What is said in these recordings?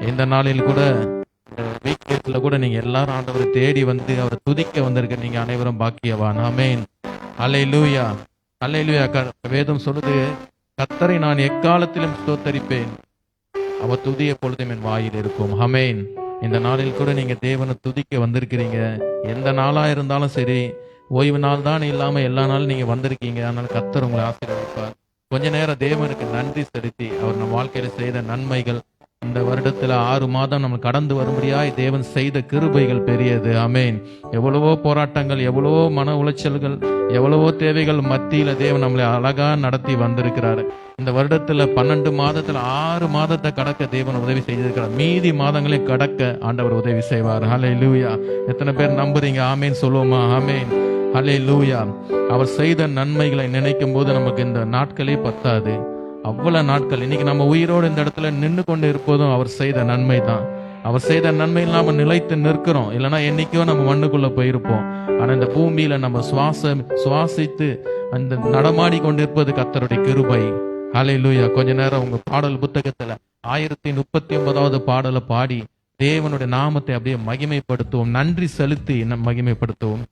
இந்த நாளில் கூட வீக்கெண்ட்ல கூட நீங்க எல்லாரும் ஆண்டவரை தேடி வந்து அவரை துதிக்க வந்திருக்க நீங்க அனைவரும் பாக்கியவான். ஆமென். அல்லேலூயா, அல்லேலூயா. வேதம் சொல்லுது, கர்த்தரை நான் எக்காலத்திலும் ஸ்தோத்தரிப்பேன், அவர் துதி எப்பொழுதும் என் வாயில் இருக்கும். ஆமென். இந்த நாளில் கூட நீங்க தேவனை துதிக்க வந்திருக்கிறீங்க. எந்த நாளா இருந்தாலும் சரி, ஓய்வு நாள் தான் இல்லாம எல்லா நாளும் நீங்க வந்திருக்கீங்க. அதனால கர்த்தர் உங்களை ஆசீர்வதிப்பார். கொஞ்ச நேரம் தேவனுக்கு நன்றி செலுத்தி அவர் நம்ம வாழ்க்கையில செய்த நன்மைகள், இந்த வருடத்துல 6 மாதம் நம்ம கடந்து வரும்படியாய் தேவன் செய்த கிருபைகள் பெரியது. ஆமென். எவ்வளவோ போராட்டங்கள், எவ்வளவோ மன உளைச்சல்கள், எவ்வளவோ தேவைகள் மத்தியில தேவன் நம்மளை அழகா நடத்தி வந்திருக்கிறாரு. இந்த வருடத்துல 12 மாதத்துல 6 மாதத்தை கடக்க தேவன் உதவி செய்திருக்கிறார். மீதி மாதங்களை கடக்க ஆண்டவர் உதவி செய்வார். ஹல்லேலூயா. எத்தனை பேர் நம்புறீங்க? ஆமேன் சொல்லுவோமா? ஆமேன். ஹல்லேலூயா. அவர் செய்த நன்மைகளை நினைக்கும் போது நமக்கு இந்த நாட்களே பத்தாது. அவ்வளவு நாட்கள் இன்னைக்கு நம்ம உயிரோடு இந்த இடத்துல நின்று கொண்டு இருப்பதும் அவர் செய்த நன்மை தான். அவர் செய்த நன்மை இல்லாம நிலைத்து நிற்கிறோம். இல்லைன்னா என்னைக்கோ நம்ம மண்ணுக்குள்ள போயிருப்போம். ஆனா இந்த பூமியில நம்ம சுவாசித்து அந்த நடமாடி கொண்டிருப்பது கர்த்தருடைய கிருபை. ஹல்லேலூயா. கொஞ்ச நேரம் உங்க பாடல் புத்தகத்துல 1039வது பாடலை பாடி தேவனுடைய நாமத்தை அப்படியே மகிமைப்படுத்துவோம், நன்றி செலுத்தி மகிமைப்படுத்துவோம்.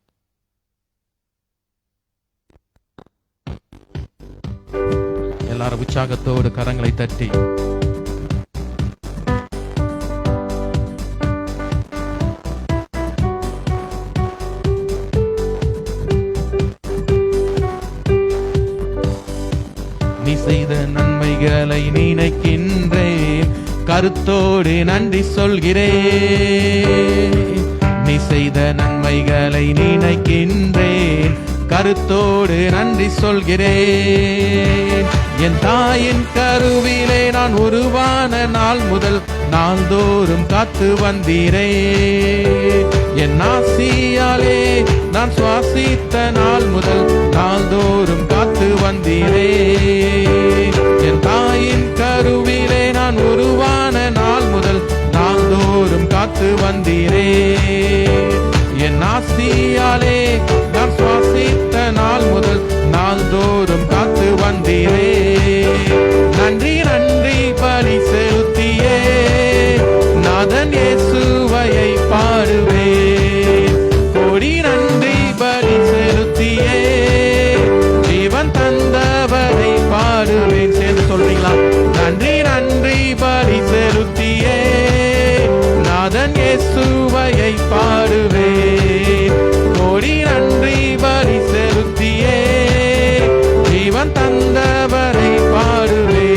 எல்லாரும் உற்சாகத்தோடு கரங்களை தட்டி நீ செய்த நன்மைகளை நினைக்கின்றேன், கருத்தோடு நன்றி சொல்கிறேன். நீ செய்த நன்மைகளை நினைக்கின்றேன், கருத்தோடு நன்றி சொல்கிறேன். என் தாயின் கருவிலே நான் உருவான நாள் முதல் நாள்தோறும் காத்து வந்தீரே. என் ஆசியாலே நான் சுவாசித்த நாள் முதல் நாள்தோறும் காத்து வந்தீரே. என் தாயின் கருவிலே நான் உருவான நாள் முதல் நாள்தோறும் காத்து வந்தீரே. என் ஆசியாலே நான் சுவாசித்த நாள் முதல் நாள்தோறும் காத்து வந்தீரே. நன்றி நன்றி பலி செலுத்தியே நாதன் இயேசுவையை பாடுவேன். கோடி நன்றி பலி செலுத்தியே ஜீவன் தந்தவரை பாடுவேன். சேர்ந்து சொல்றீங்களா? நன்றி நன்றி பலி செலுத்தியே நாதன் இயேசுவையை பாடுவேன். கோடி நன்றி பலி செலுத்தியே ஜீவன் தந்தவரை பாடுவேன்.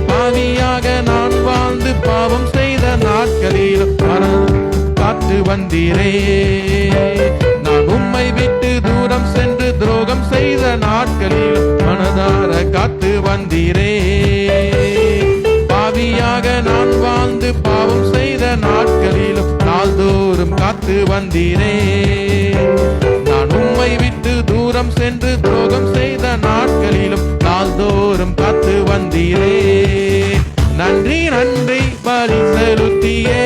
பாவியாக நான் வாழ்ந்து பாவம் செய்த நாட்களில் காத்து வந்தீரே. நான் உம்மை விட்டு தூரம் சென்று துரோகம் செய்த நாட்களில் மனதார காத்து வந்தீரே. பாவியாக நான் வாழ்ந்து பாவம் செய்த நாட்களிலும் நாள்தோறும் காத்து வந்தீரே. நான் உம்மை விட்டு தூரம் சென்று துரோகம் செய்த நாட்களிலும் நாள்தோறும் காத்து வந்தீரே. நன்றி நன்றி பலி செலுத்தியே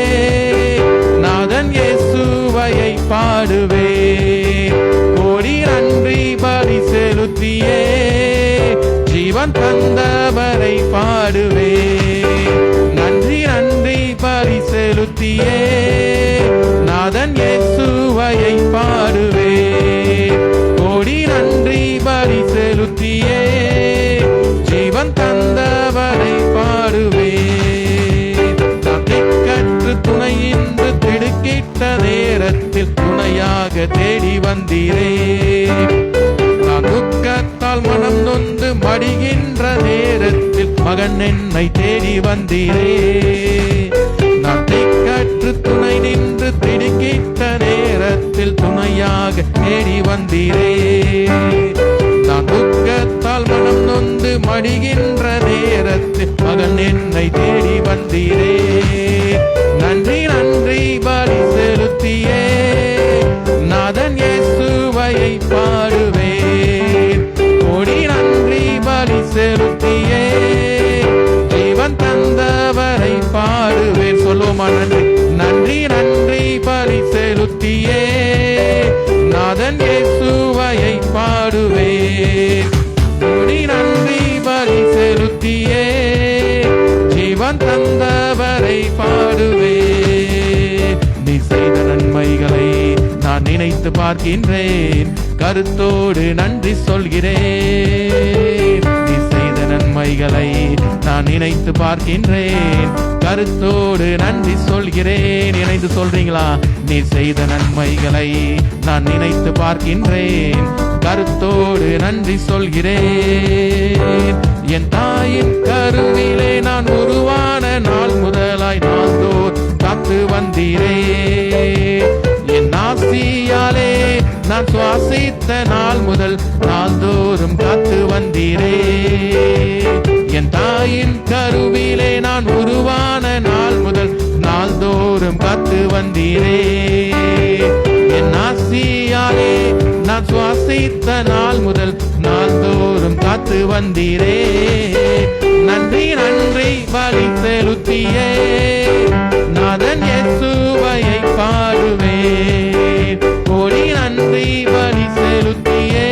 நாதன் இயேசுவையை பாடுவேன். கோடி நன்றி பலி செலுத்தியே ஜீவன் தந்தவரை பாடுவேன். நன்றி நன்றி பலி செலுத்தியே நாதன் இயேசுவையை பாடுவேன். கோடி நன்றி பலி செலுத்தியே ஜீவன் தந்தவரை பாடுவேன். நான் திக்கற்று துணையின்று திடுக்கிட்ட நேரத்தில் துணையாக தேடி வந்தீரே. நான் துக்கத்தால் மனம் நொந்து மடிகின்ற நேரத்தில் மகன் என்னை தேடி வந்தீரே. நான் திக்கற்று துணை நின்று திடுக்கிட்ட நேரத்தில் துணையாக தேடி வந்தீரே. நான் துக்கத்தால் மனம் நொந்து மடிகின்ற நேரத்தில் மகன் என்னை தேடி வந்தீரே. நன்றி நன்றி பலி செலுத்தியே நாதன் இயேசுவையை பாடுவேன். கோடி நன்றி பலி செலுத்தியே ஜீவன் தந்தவரை பாடுவேன். சொல்லுவோமா? நன்றி நன்றி நன்றி பலி செலுத்தியே நாதன் இயேசுவையை பாடுவேன். கோடி நன்றி பலி செலுத்தியே ஜீவன் ஜீவன் தந்தவரை பாடுவே. நீ செய்த நன்மைகளை நான் நினைத்து பார்க்கின்றேன், கருத்தோடு நன்றி சொல்கிறேன். நீ செய்த நன்மைகளை நான் நினைத்து பார்க்கின்றேன், கருத்தோடு நன்றி சொல்கிறேன். இணைந்து சொல்றீங்களா? நீ செய்த நன்மைகளை நான் நினைத்து பார்க்கின்றேன், கருத்தோடு நன்றி சொல்கிறேன். என் தாயின் கருவிலே நான் உருவான நாள் முதலாய் நாள்தோறும் காத்து வந்தீரே. என் ஆசியாலே நான் சுவாசித்த நாள் முதல் நாள்தோறும் காத்து வந்தீரே. என் தாயின் கருவிலே நான் உருவான நாள் முதல் நாள்தோறும் காத்து வந்தீரே. என் ஆசியாலே நான் சுவாசித்த நாள் முதல் நாள்தோறும் காத்து வந்தீரே. நன்றி நன்றி பலி செலுத்தியே நாதன் இயேசுவையை பாடுவேன். கோடி நன்றி பலி செலுத்தியே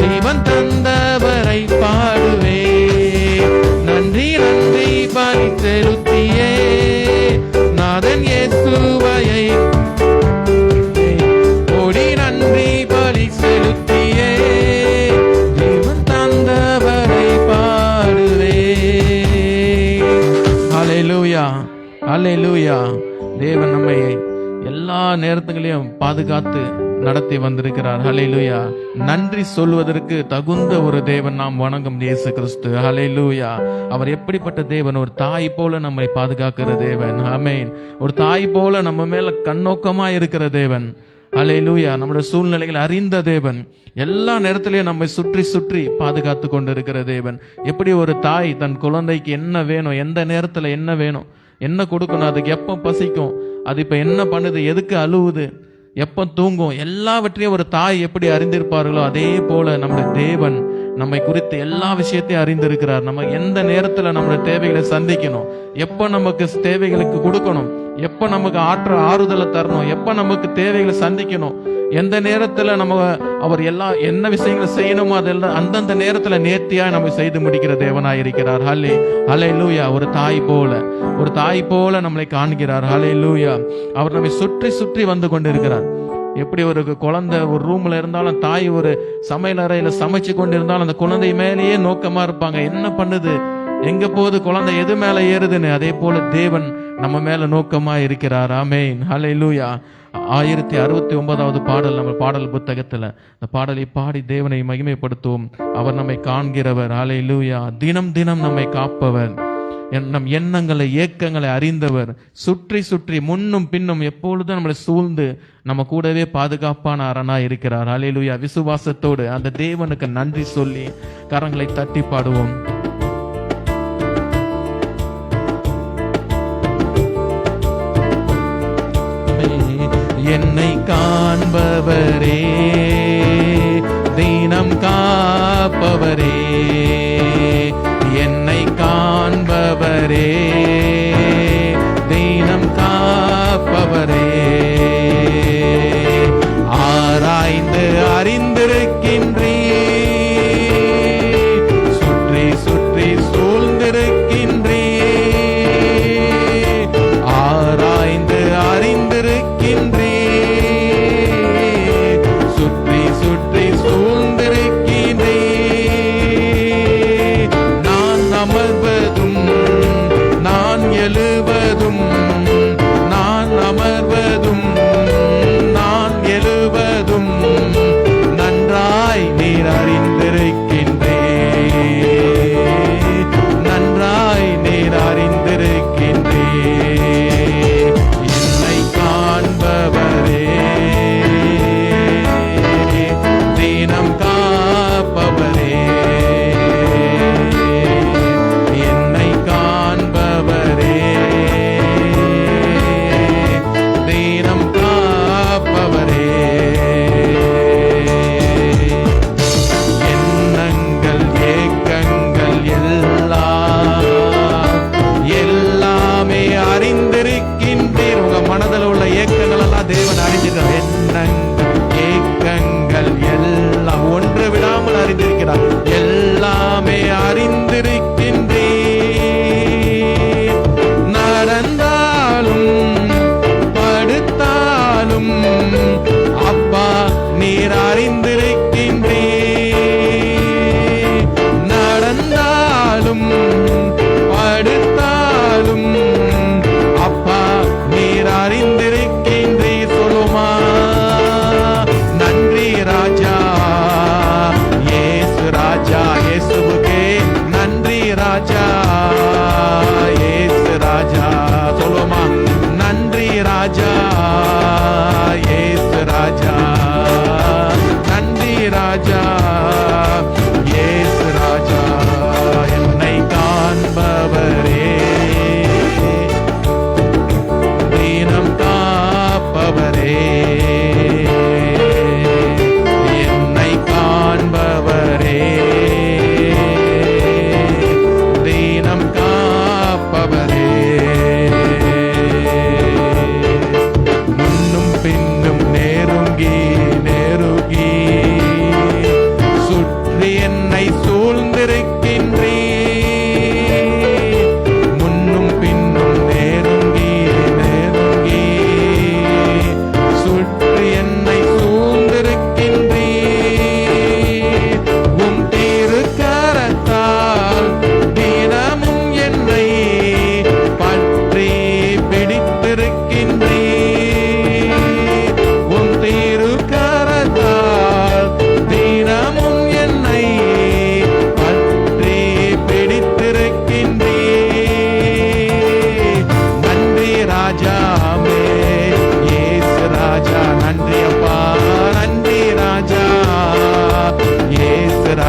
ஜீவன் தந்தவரை பாடுவேன். நன்றி நன்றி பலி செலுத்தியே நாதன் இயேசுவையை, கோடி நன்றி பலி செலுத்தியே ஜீவன் தந்தவரை பாடுவேன். ஹல்லேலூயா, ஹல்லேலூயா. தேவன் நம்மை எல்லா நேரத்துகளையும் பாதுகாத்து நடத்தி வந்திருக்கிறார். ஹல்லேலூயா. நன்றி சொல்வதற்கு தகுந்த ஒரு தேவன் நாம் வணங்கும் இயேசு கிறிஸ்து. ஹல்லேலூயா. அவர் எப்படிப்பட்ட தேவன்? ஒரு தாய் போல நம்மை பாதுகாக்கிற தேவன். ஆமென். ஒரு தாய் போல நம்ம மேல கண்ணோக்கமா இருக்கிற தேவன். ஹல்லேலூயா. நம்முடைய சூழ்நிலைகளை அறிந்த தேவன், எல்லா நேரத்திலையும் நம்மை சுற்றி சுற்றி பாதுகாத்து கொண்டு இருக்கிற தேவன். எப்படி ஒரு தாய் தன் குழந்தைக்கு என்ன வேணும், எந்த நேரத்துல என்ன வேணும், என்ன கொடுக்கணும், அதுக்கு எப்போ பசிக்கும், அது இப்ப என்ன பண்ணுது, எதுக்கு அழுவுது, எப்போ தூங்கும், எல்லாவற்றையும் ஒரு தாய் எப்படி அறிந்திருப்பார்களோ அதே போல நம்முடைய தேவன் நம்மை குறித்து எல்லா விஷயத்தையும் அறிந்திருக்கிறார். நம்ம எந்த நேரத்துல நம்முடைய தேவைகளை சந்திக்கணும், எப்போ நமக்கு தேவைகளுக்கு கொடுக்கணும், எப்போ நமக்கு ஆறுதலை தரணும், எப்போ நமக்கு தேவைகளை சந்திக்கணும், எந்த நேரத்துல நம்ம அவர் என்ன விஷயங்களை செய்யணுமோ அதெல்லாம் அந்தந்த நேரத்துல நேர்த்தியா நம்ம செய்து முடிக்கிற தேவனாய் இருக்கிறார். ஹல்லேலூயா. ஒரு தாய் போல நம்மளை காண்கிறார். ஹல்லேலூயா. அவர் நம்மை சுற்றி சுற்றி வந்து கொண்டிருக்கிறார். எப்படி ஒரு குழந்தை ஒரு ரூம்ல இருந்தாலும், தாய் ஒரு சமையல் அறையில சமைச்சு கொண்டிருந்தாலும் அந்த குழந்தை மேலேயே நோக்கமா இருப்பாங்க. என்ன பண்ணுது, எங்க போகுது குழந்தை, எது மேல ஏறுதுன்னு. அதே போல தேவன் நம்ம மேல நோக்கமா இருக்கிறார். ஆமென். ஹல்லேலூயா. 1069வது பாடல் நம்ம பாடல் புத்தகத்துல இந்த பாடலை பாடி தேவனை மகிமைப்படுத்துவோம். அவர் நம்மை காண்கிறவர். ஹல்லேலூயா. தினம் தினம் நம்மை காப்பவர், நம் எண்ணங்களை ஏக்கங்களை அறிந்தவர், சுற்றி சுற்றி முன்னும் பின்னும் எப்பொழுதும் நம்மளை சூழ்ந்து நம்ம கூடவே பாதுகாப்பான அரணா இருக்கிறார். ஹல்லேலூயா. விசுவாசத்தோடு அந்த தேவனுக்கு நன்றி சொல்லி கரங்களை தட்டி பாடுவோம். என்னை காண்பவரே, தினம் காப்பவரே, என்னை காண்பவரே, தினம் காப்பவரே, ஆராய்ந்து அறிந்திருக்கின்றீர், சுற்றி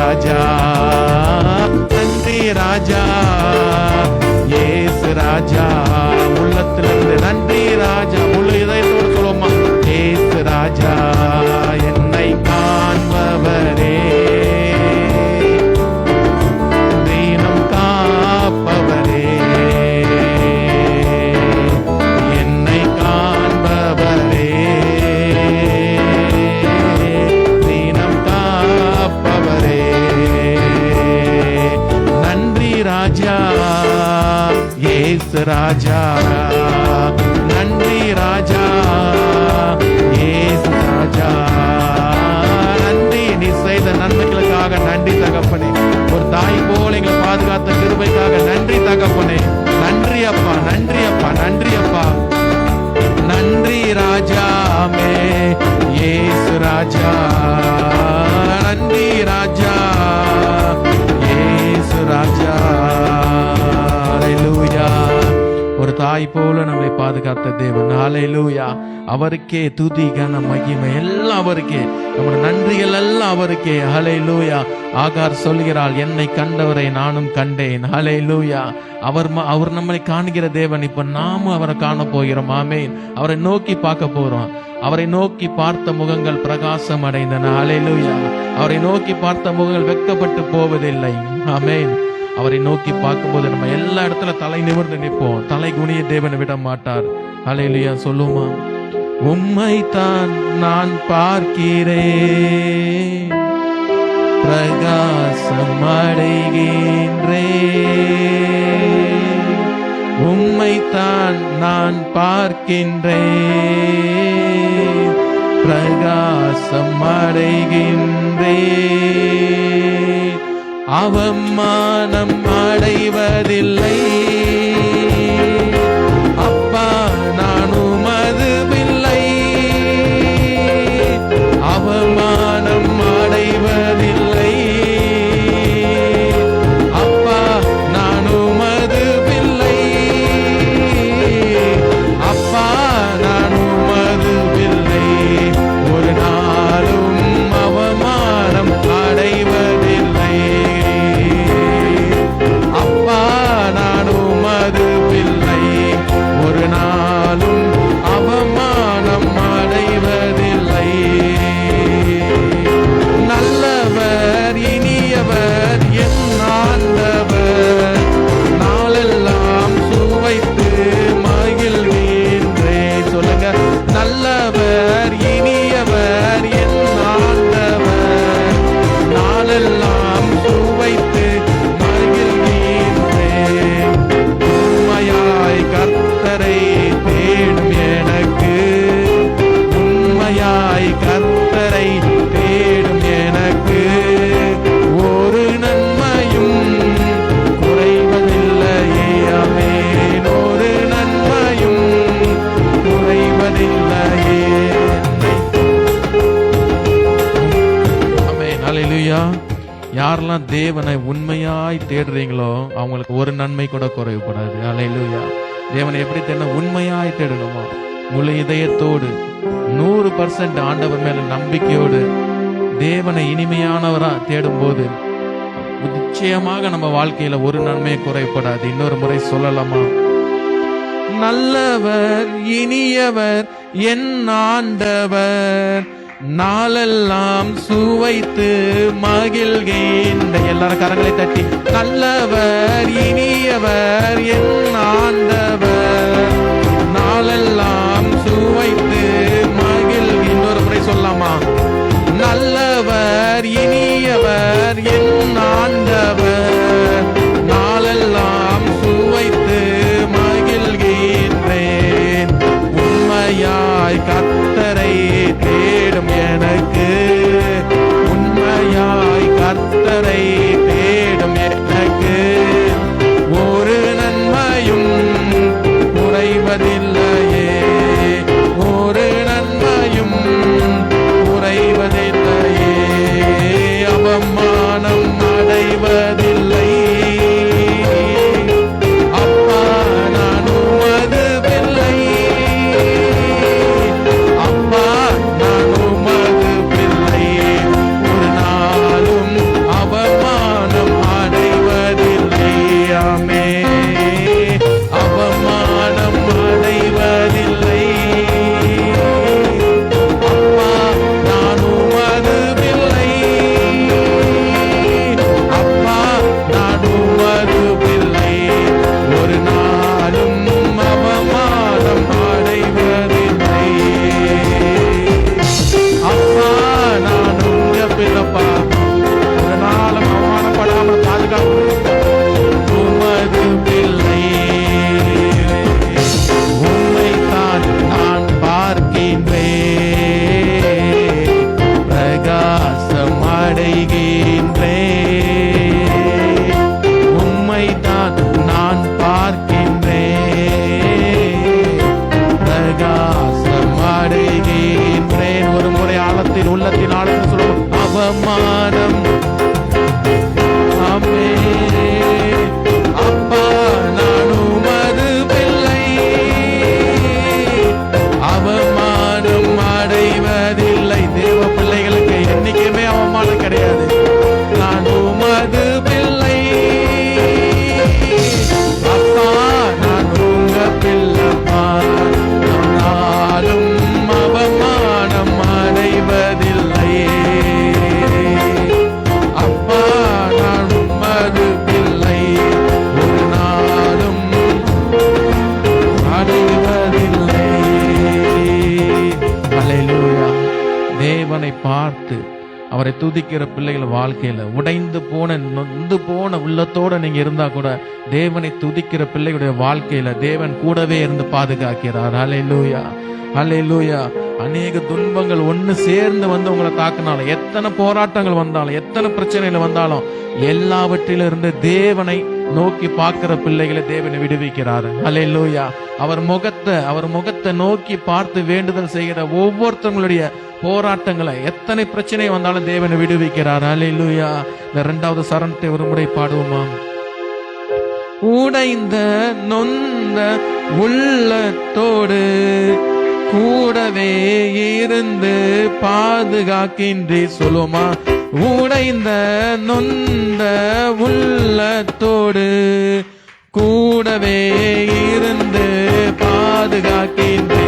ராஜா, நன்றி ராஜா, இயேசு ராஜா. உள்ளத்திலிருந்து நன்றி ராஜா, முழு இதயத்தோடு சொல்லுவோமா? இயேசு ராஜா, என்னை காண்பவரே, தீனம் காப்பவரே, என்னை காண்பவரே, தீனம் காப்பவரே, நன்றி ராஜா, இயேசு ராஜா, நன்றி ராஜா, இயேசு ராஜா. நன்றி, நீ செய்த நன்மைகளுக்காக நன்றி தகப்பனே. ஒரு தாய் போல எங்களை பாதுகாத்த கிருபைக்காக நன்றி தகப்பனே. நன்றி அப்பா, நன்றி அப்பா, நன்றி அப்பா, நன்றி ராஜாமே, இயேசு ராஜா, நன்றி ராஜா, இயேசு ராஜா. ஹல்லேலூயா. ஒரு தாய் போல நம்மை பாதுகாத்த தேவன். ஹல்லேலூயா. அவருக்கே துதி கன மகிமை எல்லாம் அவருக்கே, நம்முடைய நன்றிகள் எல்லாம் அவருக்கே. ஹல்லேலூயா. ஆகார் சொல்கிறாள், என்னை கண்டவரை நானும் கண்டேன். ஹல்லேலூயா. அவர் நம்மை காண்கிற தேவன். இப்ப நாமும் அவரை காண போகிறோம். ஆமென். அவரை நோக்கி பார்க்க போறோம். அவரை நோக்கி பார்த்த முகங்கள் பிரகாசம் அடைந்தன. ஹல்லேலூயா. அவரை நோக்கி பார்த்த முகங்கள் வெட்கப்பட்டு போவதில்லை. ஆமென். அவரை நோக்கி பார்க்கும்போது நம்ம எல்லா இடத்துல தலை நிமிர்ந்து நிற்போம். தலை குனிய தேவனை விட மாட்டார். ஹல்லேலூயா. சொல்லுமா? உம்மைத்தான் நான் பார்க்கிறேன், பிரகாசம் அடைகின்றேன். உம்மைத்தான் நான் பார்க்கின்றேன், பிரகாசம் அடைகின்றேன். அவமானம் அடைவதில்லை அப்பா, நான் உமது பிள்ளை. அவமானம் அடைவதில்லை அப்பா, நான் உமது பிள்ளை. அப்பா, நான் உமது பிள்ளை. ஒரு நாளும் அவமானம் அடைவதில்லை அப்பா, நான் உமது பிள்ளை. ஒரு நாளும் அவமானம் அடைவதில்லை. நல்லவர் இனியவர் என் ஆண்டவர், நாளெல்லாம் சுவைத்து மகிழ்கின்றேன். சொல்லுங்க, நல்லவர் இனியவர் என் ஆண்டவர், நாளெல்லாம் சுவைத்து மகிழ்கின்றேன். உண்மையாய் கர்த்தரை தேடும் எனக்கு, உண்மையாய் கர்த்தரை தேடும் எனக்கு, ஒரு நன்மையும் குறைவதில்லையே. ஆமென். ஒரு நன்மையும் குறைவதில்லையே. ஆமென். ஹல்லேலூயா. யாரெல்லாம் தேவனை உண்மையாய் தேடுறீங்களோ அவங்களுக்கு ஒரு நன்மை கூட குறைவுபடாது. ஹல்லேலூயா. தேவனை எப்படி தேடணும்? உண்மையாய் தேடணுமா? முழு இதயத்தோடு 100% ஆண்டவர் மேல நம்பிக்கையோடு தேவனை இனிமையானவரா தேடும் போது நிச்சயமாக நம்ம வாழ்க்கையில ஒரு நன்மை குறைபடாது. இன்னொரு முறை சொல்லலாமா? நல்லவர் இனியவர் என் ஆண்டவர், நாளெல்லாம் சுவைத்து மகிழ்கின்ற. எல்லாரும் கரங்களை தட்டி, நல்லவர் இனியவர் என் ஆண்டவர், நாளெல்லாம் சுவைத்து மகிழ்கின்ற. இன்னொரு முறை சொல்லலாமா? நல்லவர் இனியவர் என் ஆண்டவர், நாளெல்லாம் சுவைத்து மகிழ்கின்றேன். உண்மையாய் கர்த்தரை தேடும் எனக்கு, உண்மையாய் கர்த்தரை தேடும் எனக்கு, ஒரு நன்மையும் அவமானம். ஆமென். அப்பா நான் உமது பிள்ளை, அவமானம் அடைவதில்லை. தேவ பிள்ளைகளுக்கு என்னைக்குமே அவமானம் கிடையாது. நான் உமது பிள்ளை, அப்பா நான் உங்க பிள்ளைப்பா, நானும் அவமானம் அடைவதில்லை. அப்பா நான் உமது பிள்ளை, ஒரு நாளும் அடைவதில்லை. அல்லேலூயா. தேவனை பார்த்து அவரை துதிக்கிற பிள்ளைகள் வாழ்க்கையில உடைந்து போன நொந்து போன உள்ளத்தோட நீங்க இருந்தா கூட தேவனை துதிக்கிற பிள்ளைகளுடைய வாழ்க்கையில தேவன் கூடவே இருந்து பாதுகாக்கிறார். அல்லேலூயா, அல்லேலூயா. அநேக துன்பங்கள் ஒண்ணு சேர்ந்து வந்து உங்களை தாக்குனாலும், எத்தனை போராட்டங்கள் வந்தாலும், எத்தனை பிரச்சனைகள் வந்தாலும், எல்லாவற்றிலிருந்து தேவனை நோக்கி பார்க்கிற பிள்ளைகளை தேவனை விடுவிக்கிறார். அல்லேலூயா. அவர் முகத்தை நோக்கி பார்த்து வேண்டுதல் செய்கிற ஒவ்வொருத்தவங்களுடைய போராட்டங்களை, எத்தனை பிரச்சனை வந்தாலும் தேவனை விடுவிக்கிறார். அல்லேலூயா. இந்த 2வது சரணத்தை ஒரு முறை பாடுவோமா? உடைந்த நொந்த உள்ளத்தோடு கூடவே இருந்து பாதுகாக்கின்றே. சொல்லுமா? உடைந்த நொந்த உள்ளத்தோடு கூடவே இருந்து பாதுகாக்கின்றே.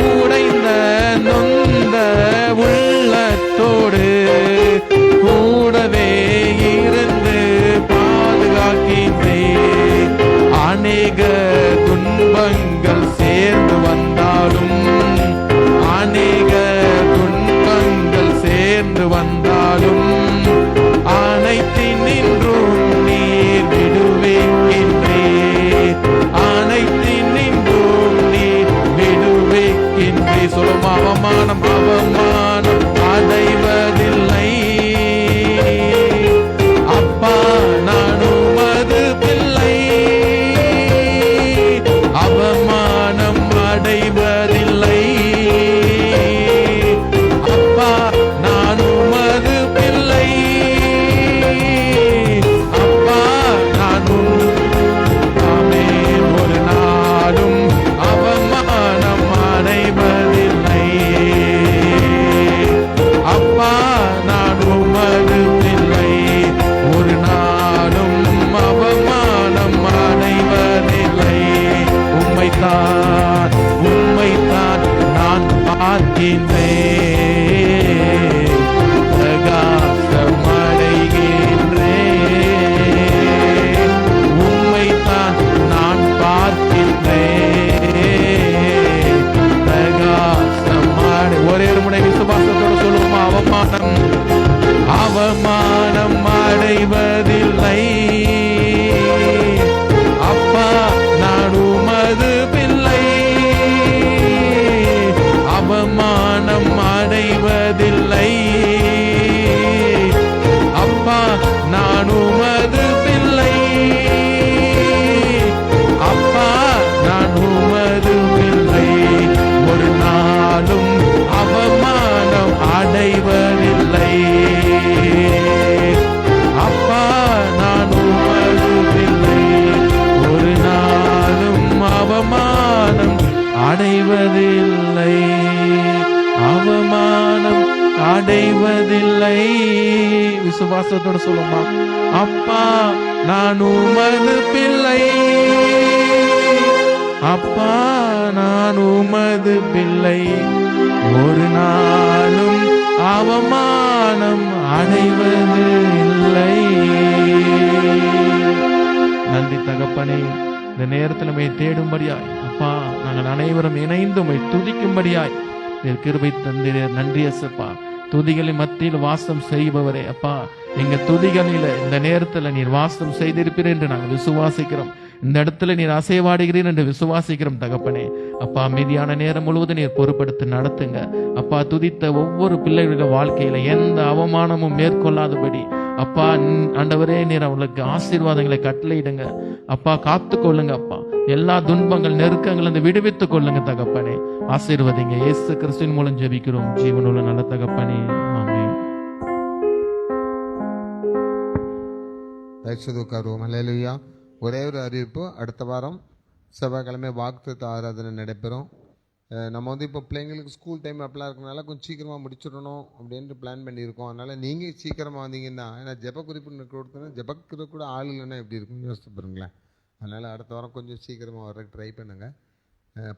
உடைந்த நொந்த உள்ளத்தோடு கூடவே இருந்து பாதுகாக்கின்றே. அநேக துன்பங்கள் சேர்ந்து வந்தாலும், அநேக துன்பங்கள் சேர்ந்து வந்தாலும், அனைத்தின் நின்றும் நீர் விடுவிக்கின்றே. அனைத்தின் நின்றும் நீர் விடுவிக்கின்றே. சொல்லும் அவமானம் அடைவதில்லை. அப்பா நான் உமது பிள்ளை, அவமானம் அடைவதில்லை. அப்பா நான் உமது பிள்ளை, அப்பா நான் ஆமென். ஒரு நாளும் அவமானம் அடைவதில்லை. அப்பா நான் உமது பிள்ளை, ஒரு நாளும் அவமானம் அடைவதில்லை. உம்மைத்தான் நான் பார்க்கின்றேன், பிரகாசம் அடைகின்றேன். உம்மைத்தான் நான் பார்க்கின்றேன், பிரகாசம் ஒரே ஒரு முறை விசுவாசத்தோடு சொல்லுவோமா? அவமானம் அடைவதில்லை. அப்பா நான் உமது பிள்ளை, அவமானம் அடைவதில்லை. அப்பா நான் உமது பிள்ளை, அப்பா நான் உமது பிள்ளை, ஒரு நாளும் அவமானம் அடைவதில்லை. அப்பா நான் உமது பிள்ளை, ஒரு நாளும் அவமானம் அடைவதில்லை. அவமானம் அடைவதில்லை. விசுவாசத்தோடு சொல்லுமா? அப்பா நான் உமது பிள்ளை, அப்பா நான் உமது பிள்ளை, ஒரு நாளும் அவமானம் அடைவது இல்லை. நன்றி தகப்பனே. இந்த நேரத்தில் உம்மை தேடும்படியாய் அப்பா நாங்கள் அனைவரும் இணைந்து உம்மை துதிக்கும்படியாய் நீர் கிருபை தந்தீர். நன்றி அசப்பா. துதிகளின் மத்தியில் வாசம் செய்பவரே அப்பா, எங்க துதிகளில இந்த நேரத்தில் நீர் வாசம் செய்திருப்பீர் என்று நாங்கள் விசுவாசிக்கிறோம். இந்த இடத்துல நீர் அசைவாடுகிறீர் என்று விசுவாசிக்கிறோம் தகப்பனே. அப்பா மீதியான நேரம் முழுவதும் நீர் பொறுப்படுத்தி நடத்துங்க அப்பா. துதித்த ஒவ்வொரு பிள்ளைகளுடைய வாழ்க்கையில எந்த அவமானமும் மேற்கொள்ளாதபடி அப்பா ஆண்டவரே நீர் அவங்களுக்கு ஆசீர்வாதங்களை கட்டளையிடுங்க அப்பா. காத்து கொள்ளுங்க அப்பா. எல்லா துன்பங்கள் நெருக்கங்கள் இருந்து விடுவித்துக் கொள்ளுங்க தகப்பனே. ஆசீர்வதிங்க. இயேசு கிறிஸ்துவின் மூலம் ஜெபிக்கிறோம் ஜீவனுள்ள நல்ல தகப்பனே. ஆமென். தயவுசெய்து உட்காருவோம். ஹல்லேலூயா. ஒரே ஒரு அறிவிப்பு, அடுத்த வாரம் செவ்வாய்க்கிழமை வாக்குத்தத்த ஆராதனை நடைபெறும். நம்ம வந்து இப்போ பிள்ளைங்களுக்கு ஸ்கூல் டைம் அப்படிலாம் இருக்கனால கொஞ்சம் சீக்கிரமாக முடிச்சிடணும் அப்படின்ட்டு பிளான் பண்ணியிருக்கோம். அதனால் நீங்கள் சீக்கிரமாக வந்தீங்கன்னா, ஏன்னா ஜெப குறிப்பு கொடுத்தோன்னா ஜெபக்கிற கூட ஆள் இல்லைன்னா எப்படி இருக்குன்னு யோசிச்சு பாருங்களேன். அதனால் அடுத்த வாரம் கொஞ்சம் சீக்கிரமாக வர்றதுக்கு ட்ரை பண்ணுங்கள்.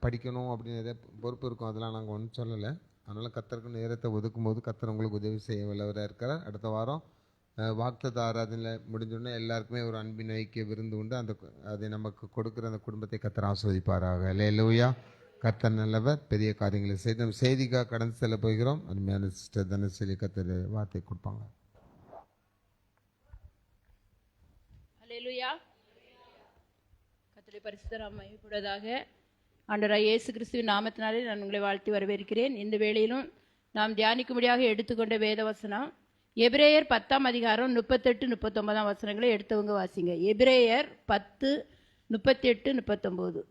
படிக்கணும் அப்படின்னு எதாவது பொறுப்பு இருக்கும், அதெல்லாம் நாங்கள் ஒன்றும் சொல்லலை. அதனால் கர்த்தருக்கு நேரத்தை ஒதுக்கும் போது கர்த்தர் உங்களுக்கு உதவி செய்ய வல்லவராக இருக்கிறார். அடுத்த வாரம் வாக்குத்தத்த ஆராதனையில் முடிஞ்சோடனே எல்லாருக்குமே ஒரு அன்பின் ஐக்கிய விருந்து உண்டு. அதை நமக்கு கொடுக்குற அந்த குடும்பத்தை கர்த்தர் ஆசீர்வதிப்பாராக. அல்லேலூயா. கர்த்தர் நல்லவர், பெரிய காரியங்களை செய்து செய்திக்காக கடந்து செல்ல போகிறோம். அருமையான சிஸ்டர் தனசெலி கர்த்தர் வார்த்தை கொடுப்பாங்க. அல்லேலூயா. கர்த்தருடைய பரிசுத்த நாமம் மகிமைப்படுவதாக. ஆண்டவராகிய இயேசு கிறிஸ்துவின் நாமத்தினாலே நான் உங்களை வாழ்த்தி வரவேற்கிறேன். இந்த வேளையிலும் நாம் தியானிக்கும்படியாக எடுத்துக்கொண்ட வேத வசனம் எபிரேயர் 10ஆம் அதிகாரம் 38-39 வசனங்களை எடுத்தவங்க வாசிங்க. எபிரேயர் 10:38-39.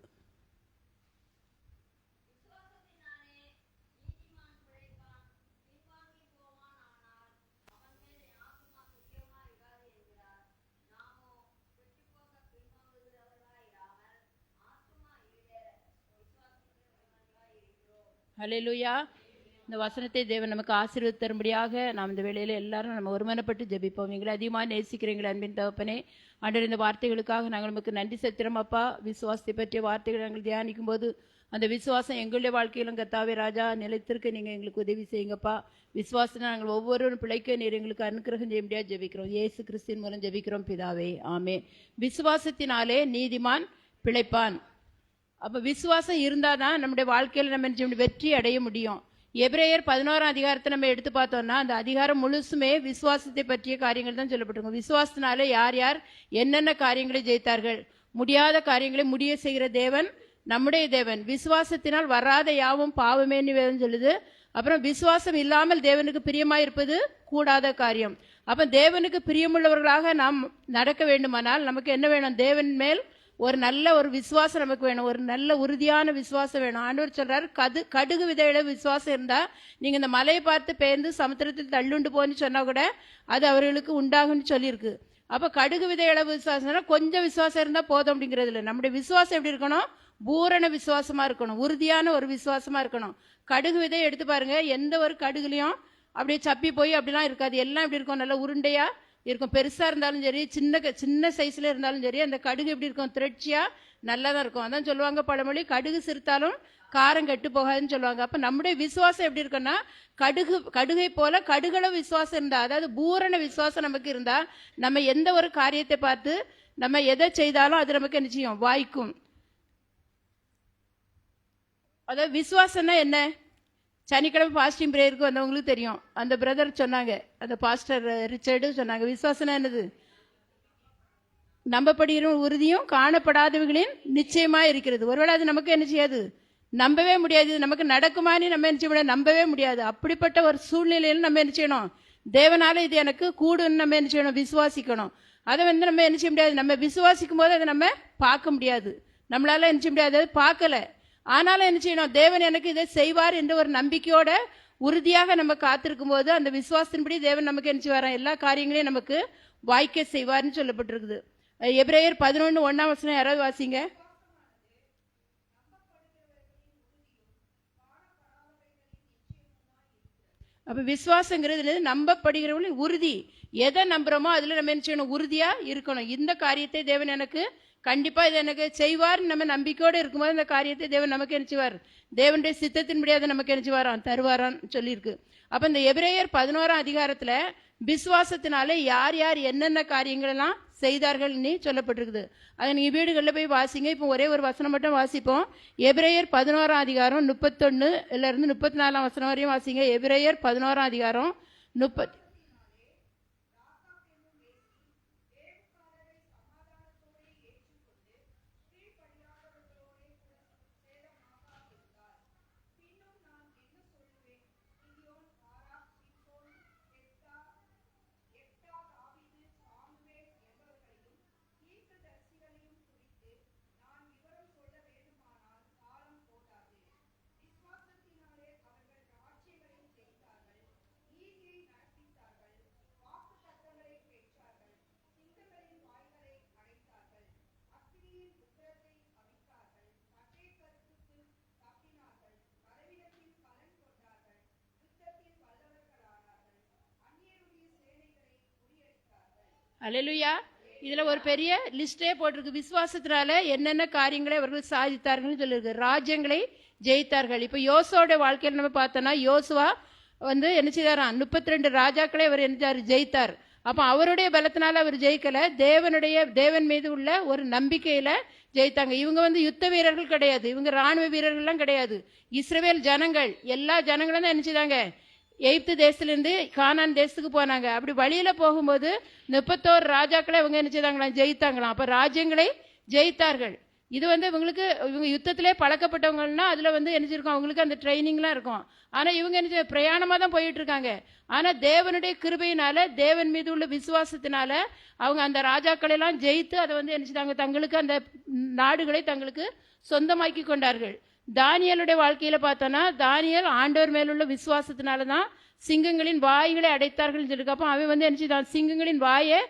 ஹல்லேலூயா. இந்த வசனத்தை தேவன் நமக்கு ஆசீர்வாதம் தரும்படியாக நாம் இந்த வேளையில் எல்லாரும் நம்ம ஒருமனப்பட்டு ஜெபிப்போம். எங்களை அதிகமாக நேசிக்கிறீங்களா அன்பின் தகப்பனே. ஆண்டவர், இந்த வார்த்தைகளுக்காக நாங்கள் நமக்கு நன்றி செலுத்துகிறோம் அப்பா. விசுவாசத்தை பற்றிய வார்த்தைகளை நாங்கள் தியானிக்கும் போது அந்த விசுவாசம் எங்களுடைய வாழ்க்கையிலும் கர்த்தாவே ராஜா நிலைத்திருக்க நீங்கள் எங்களுக்கு உதவி செய்யுங்கப்பா. விசுவாசத்தை நாங்கள் ஒவ்வொருவரும் பிழைக்க நீர் எங்களுக்கு அனுக்கிரகம் செய்ய முடியாது ஜெபிக்கிறோம். இயேசு கிறிஸ்துவின் மூலம் ஜெபிக்கிறோம் பிதாவே, ஆமென். விசுவாசத்தினாலே நீதிமான் பிழைப்பான். அப்போ விசுவாசம் இருந்தால் தான் நம்முடைய வாழ்க்கையில் நம்ம வெற்றி அடைய முடியும். எபிரேயர் 11ஆம் அதிகாரத்தை நம்ம எடுத்து பார்த்தோம்னா அந்த அதிகாரம் முழுசுமே விசுவாசத்தை பற்றிய காரியங்கள் தான் சொல்லப்பட்டிருக்கும். விசுவாசத்தினாலே யார் யார் என்னென்ன காரியங்களை ஜெயித்தார்கள், முடியாத காரியங்களை முடிய செய்கிற தேவன் நம்முடைய தேவன். விசுவாசத்தினால் வராத யாவும் பாவமேன்னு வேதம் சொல்லுது. அப்புறம் விசுவாசம் இல்லாமல் தேவனுக்கு பிரியமாக இருப்பது கூடாத காரியம். அப்போ தேவனுக்கு பிரியமுள்ளவர்களாக நாம் நடக்க வேண்டுமானால் நமக்கு என்ன வேணும்? தேவன் மேல் ஒரு நல்ல ஒரு விசுவாசம் நமக்கு வேணும், ஒரு நல்ல உறுதியான விசுவாசம் வேணும். ஆண்டவர் சொல்றாரு, கடுகு விதையில விசுவாசம் இருந்தா நீங்க இந்த மலையை பார்த்து பெயர்ந்து சமுத்திரத்தில் தள்ளுண்டு போன்னு சொன்னா கூட அது அவர்களுக்கு உண்டாகும்னு சொல்லியிருக்கு. அப்ப கடுகு விதையில விசுவாசம்னா கொஞ்சம் விசுவாசம் இருந்தா போதும் அப்படிங்கிறது இல்லை. நம்முடைய விசுவாசம் எப்படி இருக்கணும்? பூரண விசுவாசமா இருக்கணும், உறுதியான ஒரு விசுவாசமா இருக்கணும். கடுகு விதையை எடுத்து பாருங்க, எந்த ஒரு கடுகுலையும் அப்படியே சப்பி போய் அப்படிலாம் இருக்காது. எல்லாம் எப்படி இருக்கும்? நல்ல உருண்டையா இருக்கும். பெருசாக இருந்தாலும் சரி, சின்ன சைஸில் இருந்தாலும் சரி, அந்த கடுகு எப்படி இருக்கும்? திரட்சியாக நல்லா தான் இருக்கும். அதான் சொல்லுவாங்க பழமொழி, கடுகு சிறுத்தாலும் காரம் கெட்டு போகாதுன்னு சொல்லுவாங்க. அப்போ நம்முடைய விசுவாசம் எப்படி இருக்குன்னா, கடுகை போல கடுகளவு விசுவாசம் இருந்தால், அதாவது பூரண விசுவாசம் நமக்கு இருந்தால் நம்ம எந்த ஒரு காரியத்தை பார்த்து நம்ம எதை செய்தாலும் அது நமக்கு என்ன செய்யும்? வாய்க்கும். அதாவது விசுவாசம்னா என்ன? சனிக்கிழமை பாஸ்டிங் பிரேயருக்கு வந்தவங்களுக்கு தெரியும். அந்த பிரதர் சொன்னாங்க, அந்த பாஸ்டர் ரிச்சர்டு சொன்னாங்க, விசுவாசம் என்னது? நம்பப்படுகிற உறுதியும் காணப்படாதவர்களின் நிச்சயமா இருக்கிறது. ஒருவேளை அது நமக்கு என்ன செய்யாது? நம்பவே முடியாது. நமக்கு நடக்குமான்னு நம்ம என்ன செய்ய முடியாது? நம்பவே முடியாது. அப்படிப்பட்ட ஒரு சூழ்நிலையில் நம்ம என்ன செய்யணும்? தேவனால இது எனக்கு கூடுன்னு நம்ம என்ன செய்யணும்? விசுவாசிக்கணும். அதை நம்ம என்ன செய்ய முடியாது? நம்ம விசுவாசிக்கும் போது அதை நம்ம பார்க்க முடியாது. நம்மளால என்ன செய்ய முடியாது? பார்க்கல. ஆனாலும் என்ன செய்யணும்? தேவன் எனக்கு இதை செய்வார் என்ற ஒரு நம்பிக்கையோட உறுதியாக நம்ம காத்திருக்கும் போது அந்த விசுவாசத்தின்படி தேவன் நமக்கு என்ன செய்வார்? எல்லா காரியங்களையும் நமக்கு வாய்க்க செய்வார்னு சொல்லப்பட்டிருக்குது. எபிரேயர் 11:1 யாராவது வாசிங்க. அப்ப விசுவாசங்கிறது நம்பப்படுகிறவர்களின் உறுதி. எதை நம்புறோமோ அதுல நம்ம என்ன செய்யணும்? உறுதியா இருக்கணும். இந்த காரியத்தை தேவன் எனக்கு கண்டிப்பா இதை எனக்கு செய்வார் நம்ம நம்பிக்கையோடு இருக்கும்போது இந்த காரியத்தை தேவன் நமக்கு என்ன செய்வார்? தேவனுடைய சித்தத்தின்படி அதை நமக்கு என்ன செய்வாராம்? தருவாரான்னு சொல்லியிருக்கு. அப்ப இந்த எபிரேயர் 11ஆம் அதிகாரத்துல விசுவாசத்தினாலே யார் யார் என்னென்ன காரியங்கள் எல்லாம் செய்தார்கள்னு சொல்லப்பட்டிருக்குது. அதை நீங்க வீடுகளில் போய் வாசிங்க. இப்போ ஒரே ஒரு வசனம் மட்டும் வாசிப்போம். எபிரேயர் 11ஆம் அதிகாரம் 31 - 34 வசனம் வரையும் வாசிங்க. எபிரேயர் 11ஆம் அதிகாரம் 30. அல்லேலூயா. இதுல ஒரு பெரிய லிஸ்டே போட்டிருக்கு. விசுவாசத்தினால என்னென்ன காரியங்களை அவர்கள் சாதித்தார்கள் சொல்லியிருக்கு. ராஜ்யங்களை ஜெயித்தார்கள். இப்ப யோசுவோட வாழ்க்கையில் நம்ம பார்த்தோம்னா, யோசுவா வந்து என்ன செய்தாராம், 32 ராஜாக்களை அவர் என்ன ஜெயித்தார். அப்ப அவருடைய பலத்தினால அவர் ஜெயிக்கல, தேவன் மீது உள்ள ஒரு நம்பிக்கையில ஜெயித்தாங்க. இவங்க வந்து யுத்த வீரர்கள் கிடையாது, இவங்க ராணுவ வீரர்கள்லாம் கிடையாது. இஸ்ரவேல் ஜனங்கள், எல்லா ஜனங்களும் தான் என்ன செய்தாங்க, எகிப்து தேசத்திலிருந்து கானான் தேசத்துக்கு போனாங்க. அப்படி வழியில போகும்போது 31 ராஜாக்களை இவங்க என்ன செய்தாங்களாம், ஜெயித்தாங்களாம். அப்ப ராஜ்யங்களை ஜெயித்தார்கள். இது வந்து இவங்க யுத்தத்திலே பழக்கப்பட்டவங்கன்னா அதுல வந்து என்ன செய்யிருக்கும், அவங்களுக்கு அந்த ட்ரைனிங்லாம் இருக்கும். ஆனா இவங்க என்ன பிரயாணமா தான் போயிட்டு இருக்காங்க. ஆனா தேவனுடைய கிருபையினால, தேவன் மீது உள்ள விசுவாசத்தினால அவங்க அந்த ராஜாக்களை எல்லாம் ஜெயித்து அதை வந்து என்ன செய்தாங்க, தங்களுக்கு அந்த நாடுகளை தங்களுக்கு சொந்தமாக்கி கொண்டார்கள். தானியேலுடைய வாழ்க்கையில பார்த்தோன்னா, தானியேல் ஆண்டவர் மேலுள்ள விசுவாசத்தினாலதான் சிங்கங்களின் வாய்களை அடைத்தார்கள் சொல்லிருக்கு. அப்போ அவன் வந்து என்ன செய்தான், சிங்கங்களின் வாயை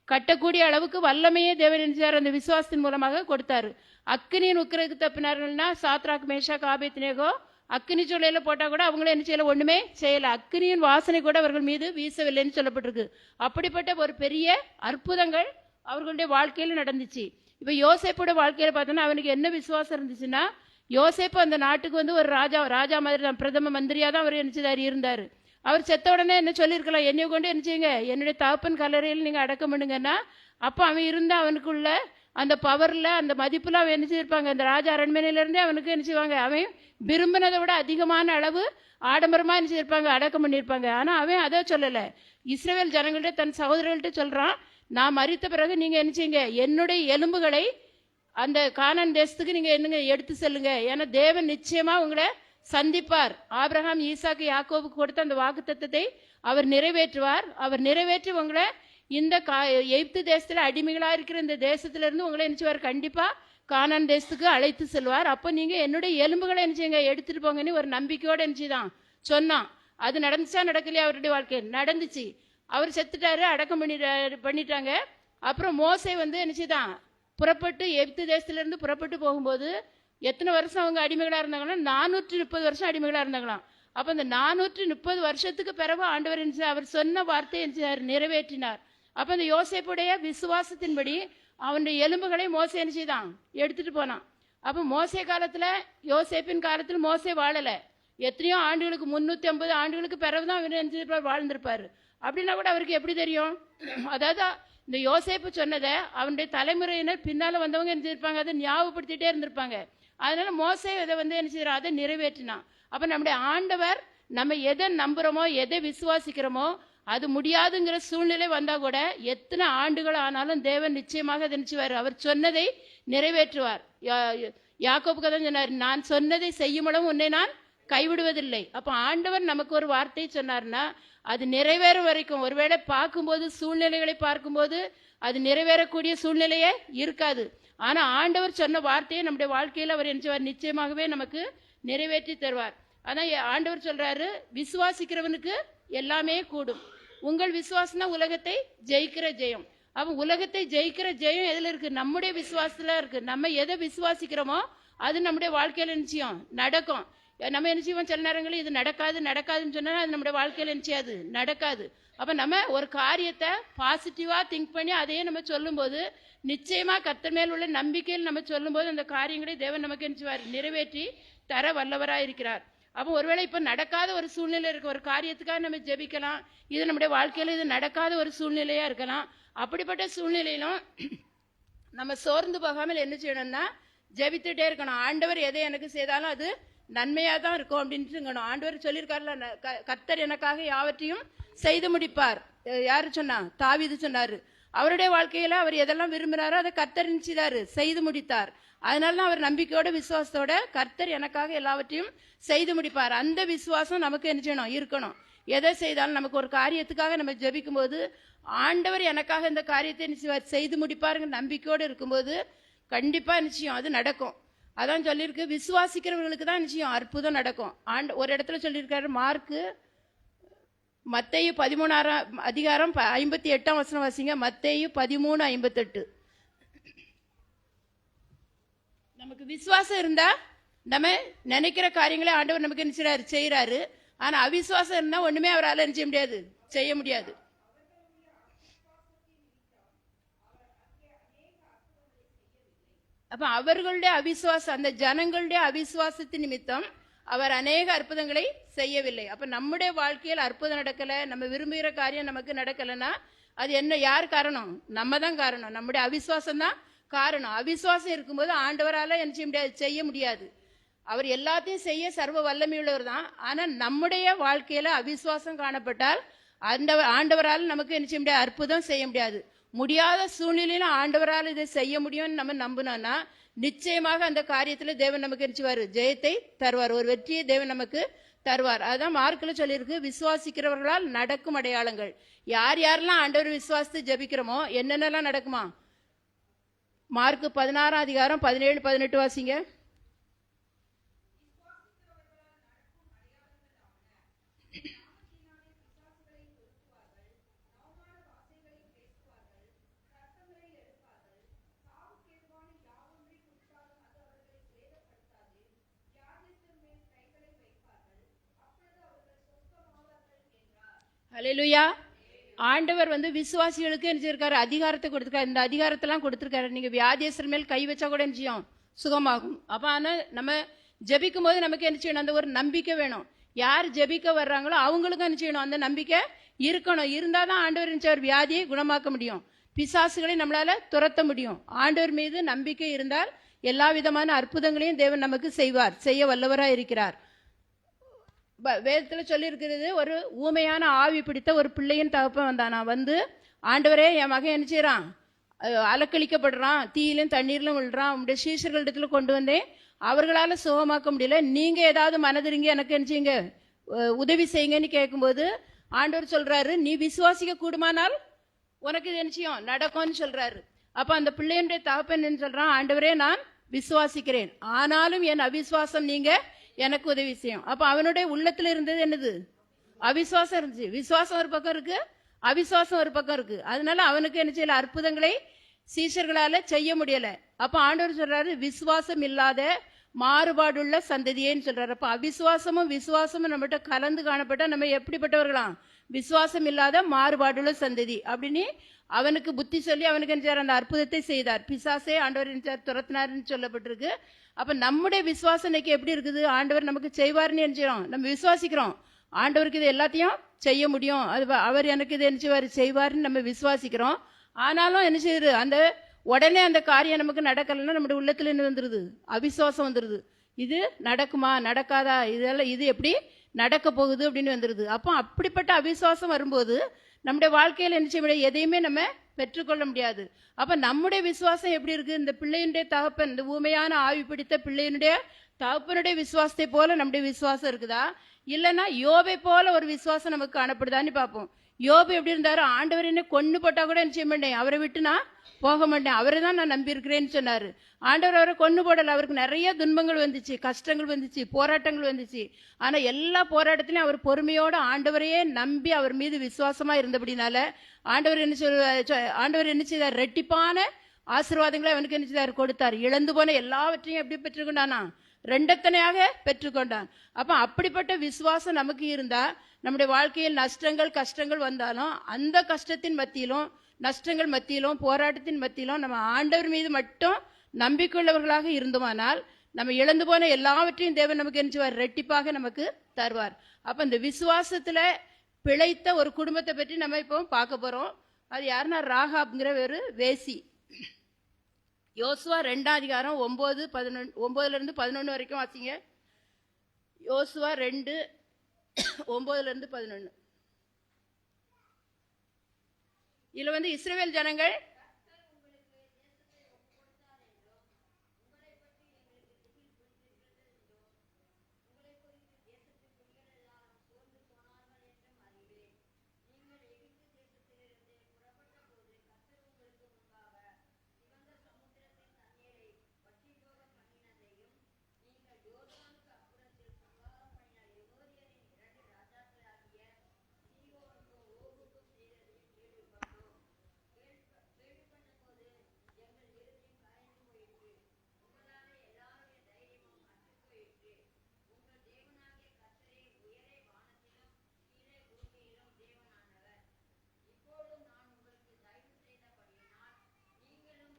கட்டக்கூடிய அளவுக்கு வல்லமையே தேவன் என்ன செய்தார், அந்த விசுவாசத்தின் மூலமாக கொடுத்தாரு. அக்கினியின் உக்கிரத்துக்கு தப்பினார்கள்னா, சாத்ராக் மேஷாக் ஆபேத்நேகோ அக்கினி சூளையில போட்டா கூட அவங்கள என்ன செய்யல, ஒண்ணுமே செய்யல. அக்கினியின் வாசனை கூட அவர்கள் மீது வீசவில்லைன்னு சொல்லப்பட்டிருக்கு. அப்படிப்பட்ட ஒரு பெரிய அற்புதங்கள் அவர்களுடைய வாழ்க்கையில நடந்துச்சு. இப்ப யோசேப்போட வாழ்க்கையில பார்த்தோம்னா, அவனுக்கு என்ன விசுவாசம் இருந்துச்சுன்னா, யோசேப்பு அந்த நாட்டுக்கு வந்து ஒரு ராஜா மாதிரி தான், பிரதம மந்திரியா தான் அவர் என்ன செய்தார், இருந்தாரு. அவர் செத்த உடனே என்ன சொல்லியிருக்கலாம், என்னைய கொண்டு என்ன செய்யுங்க, என்னுடைய தகப்பன் கல்லறையில் நீங்க அடக்கம் பண்ணுங்கன்னா, அப்போ அவன் இருந்த அவனுக்குள்ள அந்த பவர்ல, அந்த மதிப்புல அவன் என்ன செய்திருப்பாங்க, அந்த ராஜா அரண்மனையில இருந்தே அவனுக்கு என்ன செய்வாங்க, அவன் விரும்பினதை விட அதிகமான அளவு ஆடம்பரமா என்ன செய்திருப்பாங்க, அடக்கம் பண்ணியிருப்பாங்க. ஆனா அவன் அதை சொல்லல. இஸ்ரவேல் ஜனங்கள்ட்ட, தன் சகோதரர்கள்ட்ட சொல்றான், நான் மரித்த பிறகு நீங்க என்ன செய்யுங்க, என்னுடைய எலும்புகளை அந்த கானான் தேசத்துக்கு நீங்க என்னங்க எடுத்து செல்லுங்க. ஏன்னா தேவன் நிச்சயமா உங்களை சந்திப்பார். ஆபிரகாம், ஈசாக்கு, யாக்கோபுக்கு கொடுத்த அந்த வாக்குத்தத்தத்தை அவர் நிறைவேற்றுவார். அவர் நிறைவேற்றி உங்களை இந்த எகிப்து தேசத்துல அடிமைகளா இருக்கிற இந்த தேசத்துல இருந்து உங்களை நினைச்சுவார், கண்டிப்பா கானான் தேசத்துக்கு அழைத்து செல்வார். அப்போ நீங்க என்னுடைய எலும்புகளை நினைச்சுங்க எடுத்துட்டு போங்கன்னு ஒரு நம்பிக்கையோட நினைச்சுதான் சொன்னான். அது நடந்துச்சா நடக்கலையா, அவருடைய வாழ்க்கை நடந்துச்சு. அவர் செத்துட்டாரு, அடக்கம் பண்ணிட்டாங்க. அப்புறம் மோசே வந்து நினைச்சுதான் புறப்பட்டு எகிப்து தேசத்துல இருந்து புறப்பட்டு போகும்போது எத்தனை வருஷம் அவங்க அடிமைகளா இருந்தாங்கன்னா, 430 வருஷம் அடிமைகளா இருந்தாங்களாம். அப்ப அந்த 430 வருஷத்துக்கு பிறகு ஆண்டவர் அவர் சொன்ன வார்த்தையை நிறைவேற்றினார். அப்ப அந்த யோசேப்புடைய விசுவாசத்தின்படி அவனுடைய எலும்புகளை மோசே என்ன செய்தான், எடுத்துட்டு போனான். அப்ப மோசே காலத்துல, யோசேப்பின் காலத்துல மோசே வாழல. எத்தனையோ ஆண்டுகளுக்கு, 350 ஆண்டுகளுக்கு பிறகுதான் அவர் வாழ்ந்திருப்பாரு. அப்படின்னா கூட அவருக்கு எப்படி தெரியும்? அதாவது இந்த யோசேப்பு சொன்னதை அவனுடைய தலைமுறையினர் பின்னால வந்தவங்க என்ன செய்திருப்பாங்க, அதை ஞாபகப்படுத்திட்டே இருந்திருப்பாங்க. அதனால மோசே இதை வந்து என்ன செய்யறான், அதை நிறைவேற்றினான். அப்ப நம்முடைய ஆண்டவர் நம்ம எதை நம்புறோமோ, எதை விசுவாசிக்கிறோமோ, அது முடியாதுங்கிற சூழ்நிலை வந்தா கூட எத்தனை ஆண்டுகள் ஆனாலும் தேவன் நிச்சயமாக அதை நினைச்சுவார், அவர் சொன்னதை நிறைவேற்றுவார். யாக்கோபுக்கு தான் சொன்னார், நான் சொன்னதை செய்யுமிடம் உன்னை நான் கைவிடுவதில்லை. அப்ப ஆண்டவர் நமக்கு ஒரு வார்த்தை சொன்னார்னா அது நிறைவேறும் வரைக்கும், ஒருவேளை பார்க்கும்போது சூழ்நிலைகளை பார்க்கும்போது அது நிறைவேறக்கூடிய சூழ்நிலையே இருக்காது. ஆனா ஆண்டவர் சொன்ன வார்த்தையை நம்முடைய வாழ்க்கையில் அவர் என்ன நிச்சயமாகவே நமக்கு நிறைவேற்றி தருவார். ஆனா ஆண்டவர் சொல்றாரு, விசுவாசிக்கிறவனுக்கு எல்லாமே கூடும். உங்கள் விசுவாசம் தான் உலகத்தை ஜெயிக்கிற ஜெயம். அப்ப உலகத்தை ஜெயிக்கிற ஜெயம் எதுல இருக்கு, நம்முடைய விசுவாசத்துல இருக்கு. நம்ம எதை விசுவாசிக்கிறோமோ அது நம்முடைய வாழ்க்கையில நிச்சயம் நடக்கும். நம்ம என்ன செய்வோம், சில நேரங்களில் இது நடக்காதுன்னு சொன்னா அது நம்முடைய வாழ்க்கையில நிச்சயாது நடக்காது. அப்ப நம்ம ஒரு காரியத்தை பாசிட்டிவா திங்க் பண்ணி அதையே நம்ம சொல்லும் போது, நிச்சயமா கர்த்தர் மேல் உள்ள நம்பிக்கையில் நம்ம சொல்லும் போது அந்த காரியங்களை தேவன் நமக்கு என்ன நிறைவேற்றி தர வல்லவராய் இருக்கிறார். அப்போ ஒருவேளை இப்ப நடக்காத ஒரு சூழ்நிலை இருக்கு, ஒரு காரியத்துக்காக நம்ம ஜெபிக்கலாம், இது நம்முடைய வாழ்க்கையில இது நடக்காத ஒரு சூழ்நிலையா இருக்கலாம். அப்படிப்பட்ட சூழ்நிலையிலும் நம்ம சோர்ந்து போகாமல் என்ன செய்யணும்னா ஜெபித்துட்டே இருக்கணும். ஆண்டவர் எதை எனக்கு செய்தாலும் அது நன்மையா தான் இருக்கும் அப்படின்ட்டு ஆண்டவர் சொல்லியிருக்காருல, கர்த்தர் எனக்காக யாவற்றையும் செய்து முடிப்பார். யாரு சொன்னா, தாவீது சொன்னாரு. அவருடைய வாழ்க்கையில அவர் எதெல்லாம் விரும்புறாரோ அதை கர்த்தர் நினைச்சாரு, செய்து முடித்தார். அதனாலதான் அவர் நம்பிக்கையோட விசுவாசத்தோட கர்த்தர் எனக்காக எல்லாவற்றையும் செய்து முடிப்பார். அந்த விசுவாசம் நமக்கு என்ன செய்யணும், இருக்கணும். எதை செய்தாலும் நமக்கு ஒரு காரியத்துக்காக நம்ம ஜெபிக்கும் போது ஆண்டவர் எனக்காக இந்த காரியத்தை நிச்சயம் செய்து முடிப்பாருங்க நம்பிக்கையோடு இருக்கும்போது கண்டிப்பா நிச்சயம் அது நடக்கும். அதான் சொல்லியிருக்கு, விசுவாசிக்கிறவர்களுக்கு தான் நிச்சயம் அற்புதம் நடக்கும். ஒரு இடத்துல சொல்லியிருக்காரு, மார்க்கு மத்தேயு 13ஆம் அதிகாரம் 58ஆம் வசனம் வாசிங்க. மத்தேயு 13:58. நமக்கு விசுவாசம் இருந்தா நம்ம நினைக்கிற காரியங்களை ஆண்டவர் நமக்கு என்ன செய்யறாரு. ஆனா அவிசுவாசம் இருந்தா ஒண்ணுமே அவரால் என்ன செய்ய முடியாது, செய்ய முடியாது. அப்ப அவர்களுடைய அவிசுவாசம், அந்த ஜனங்களுடைய அவிசுவாசத்தின் நிமித்தம் அவர் அநேக அற்புதங்களை செய்யவில்லை. அப்ப நம்முடைய வாழ்க்கையில் அற்புதம் நடக்கல, நம்ம விரும்புகிற காரியம் நமக்கு நடக்கலைன்னா அது என்ன, யார் காரணம்? நம்ம தான் காரணம். நம்முடைய அவிசுவாசம் தான் காரணம். அவிசுவாசம் இருக்கும்போது ஆண்டவரால என்ன செய்ய முடியாது, செய்ய முடியாது. அவர் எல்லாத்தையும் செய்ய சர்வ வல்லமையுள்ளவர் தான். ஆனா நம்முடைய வாழ்க்கையில அவிசுவாசம் காணப்பட்டால் அந்த ஆண்டவரால் நமக்கு என்ன செய்ய முடியாது, அற்புதம் செய்ய முடியாது. முடியாத சூழ்நிலையில ஆண்டவரால் இதை செய்ய முடியும்னு நம்ம நம்பினோம்னா நிச்சயமாக அந்த காரியத்துல தேவன் நமக்கு நினைச்சுவாரு, ஜெயத்தை தருவார், ஒரு வெற்றியை தேவன் நமக்கு தருவார். அதான் மார்க்ல சொல்லியிருக்கு, விசுவாசிக்கிறவர்களால் நடக்கும் அடையாளங்கள். யார் யாரெல்லாம் ஆண்டவர் விசுவாசித்து ஜெபிக்கிறோமோ என்னென்னலாம் நடக்குமா? மார்க் 16:17-18 வாசிங்க. ஹல்லேலூயா. ஆண்டவர் விசுவாசிகளுக்கு என்ன செய்யிருக்காரு, அதிகாரத்தை கொடுத்துருக்காரு. இந்த அதிகாரத்தெல்லாம் கொடுத்துருக்காரு. நீங்க வியாதியஸ்தர் மேல் கை வச்சா கூட என்ன செய்யும், சுகமாகும். அப்ப ஆனா நம்ம ஜெபிக்கும் போது நமக்கு என்ன செய்யணும், அந்த ஒரு நம்பிக்கை வேணும். யார் ஜெபிக்க வர்றாங்களோ அவங்களுக்கும் என்ன செய்யணும், அந்த நம்பிக்கை இருக்கணும். இருந்தாதான் ஆண்டவர் என்ன செய்வார், வியாதியை குணமாக்க முடியும், பிசாசுகளை நம்மளால துரத்த முடியும். ஆண்டவர் மீது நம்பிக்கை இருந்தால் எல்லா விதமான அற்புதங்களையும் தேவன் நமக்கு செய்வார், செய்ய வல்லவராக இருக்கிறார். வேதத்தில் சொல்லியிருக்கிறது, ஒரு ஊமையான ஆவி பிடித்த ஒரு பிள்ளையின் தகப்பன் வந்தானா, ஆண்டவரே என் மகன் என்ன செய்யறான், அலக்களிக்கப்படுறான், தீயிலும் தண்ணீர்லும் விழுறான், உங்களுடைய சீஷர்களிடத்துல கொண்டு வந்தேன், அவர்களால சுகமாக்க முடியல, நீங்க ஏதாவது மனதிருங்க எனக்கு என்ன செய்யுங்க, உதவி செய்யுங்கன்னு கேட்கும்போது ஆண்டவர் சொல்றாரு, நீ விசுவாசிக்க கூடுமானால் உனக்கு இது என்ன செய்யும், நடக்கும்னு சொல்றாரு. அப்ப அந்த பிள்ளையுடைய தகப்பன் என்ன சொல்றான், ஆண்டவரே நான் விசுவாசிக்கிறேன், ஆனாலும் என் அவிசுவாசம் நீங்க எனக்கு உதவி செய்யும். அப்ப அவனுடைய உள்ளத்துல இருந்தது என்னது, அவிசுவாசம் இருந்துச்சு. விசுவாசம் ஒரு பக்கம் இருக்கு, அவிசுவாசம் ஒரு பக்கம் இருக்கு. அதனால அவனுக்கு என்ன செய்யல, அற்புதங்களை சீஷர்களால செய்ய முடியல. அப்ப ஆண்டவர் சொல்றாரு, விசுவாசம் இல்லாத மாறுபாடுள்ள சந்ததியேன்னு சொல்றாரு. அப்ப அவிசுவாசமும் விசுவாசமும் நம்மகிட்ட கலந்து காணப்பட்டா நம்ம எப்படிப்பட்டவர்களாம், விசுவாசம் இல்லாத மாறுபாடுள்ள சந்ததி அப்படின்னு அவனுக்கு புத்தி சொல்லி அவனுக்கு என்ன செய்யறார், அந்த அற்புதத்தை செய்தார். பிசாசே ஆண்டவர் என்ன துரத்தினார்னு சொல்லப்பட்டிருக்கு. அப்ப நம்முடைய விசுவாசம் இன்னைக்கு எப்படி இருக்குது, ஆண்டவர் நமக்கு செய்வார்னு நினைச்சிடும், நம்ம விசுவாசிக்கிறோம், ஆண்டவருக்கு இது எல்லாத்தையும் செய்ய முடியும், அது அவர் எனக்கு இது என்ன செய்வார்னு நம்ம விசுவாசிக்கிறோம். ஆனாலும் என்ன செய்யுது, அந்த உடனே அந்த காரியம் நமக்கு நடக்கலைன்னா நம்முடைய உள்ளத்துல என்ன வந்துருது, அவிசுவாசம் வந்துருது. இது நடக்குமா நடக்காதா, இதெல்லாம் இது எப்படி நடக்க போகுது அப்படின்னு வந்துருது. அப்போ அப்படிப்பட்ட அவிசுவாசம் வரும்போது நம்முடைய வாழ்க்கையில் என்ன செய்ய முடியாது, எதையுமே நம்ம பெற்றுக்கொள்ள முடியாது. அப்ப நம்முடைய விசுவாசம் எப்படி இருக்கு, இந்த பிள்ளையினுடைய தகப்பன், இந்த ஊமையான ஆவி பிடித்த பிள்ளையினுடைய தகப்பனுடைய விசுவாசத்தை போல நம்முடைய விசுவாசம் இருக்குதா, இல்லைன்னா யோபை போல ஒரு விசுவாசம் நமக்கு காணப்படுதான்னு பார்ப்போம். யோபு எப்படி இருந்தாரு, ஆண்டவர் என்ன கொன்னு போட்டா கூட என்ன செய்ய மாட்டேன், அவரை விட்டு நான் போக மாட்டேன், அவரை தான் நான் நம்பி இருக்கிறேன்னு சொன்னாரு. ஆண்டவர் அவரை கொன்னு போடல, அவருக்கு நிறைய துன்பங்கள் வந்துச்சு, கஷ்டங்கள் வந்துச்சு, போராட்டங்கள் வந்துச்சு. ஆனா எல்லா போராட்டத்திலையும் அவர் பொறுமையோட ஆண்டவரையே நம்பி அவர் மீது விசுவாசமா இருந்தபடினால ஆண்டவர் என்ன செய்தார், ரெட்டிப்பான ஆசீர்வாதங்களை அவனுக்கு என்ன செய்தார், கொடுத்தார். இழந்து போன எல்லாவற்றையும் எப்படி பெற்றுக்கொண்டானா, ரெண்டத்தனையாக பெற்றுக்கொண்டான். அப்ப அப்படிப்பட்ட விசுவாசம் நமக்கு இருந்தா நம்முடைய வாழ்க்கையில் நஷ்டங்கள் கஷ்டங்கள் வந்தாலும் அந்த கஷ்டத்தின் மத்தியிலும் நஷ்டங்கள் மத்தியிலும் போராட்டத்தின் மத்தியிலும் நம்ம ஆண்டவர் மீது மட்டும் நம்பிக்கையுள்ளவர்களாக இருந்தோமானால் நம்ம இழந்து போன எல்லாவற்றையும் தேவன் நமக்கு என்ன செய்வார், ரெட்டிப்பாக நமக்கு தருவார். அப்ப இந்த விசுவாசத்துல பிழைத்த ஒரு குடும்பத்தை பற்றி நம்ம இப்போ பார்க்க போறோம். அது யாருன்னா, ராகாப்ங்கிற ஒரு வேசி. யோசுவா 2 9-11 வரைக்கும் வாசிங்க. யோசுவா 2:9-11. இதுல இஸ்ரவேல் ஜனங்கள்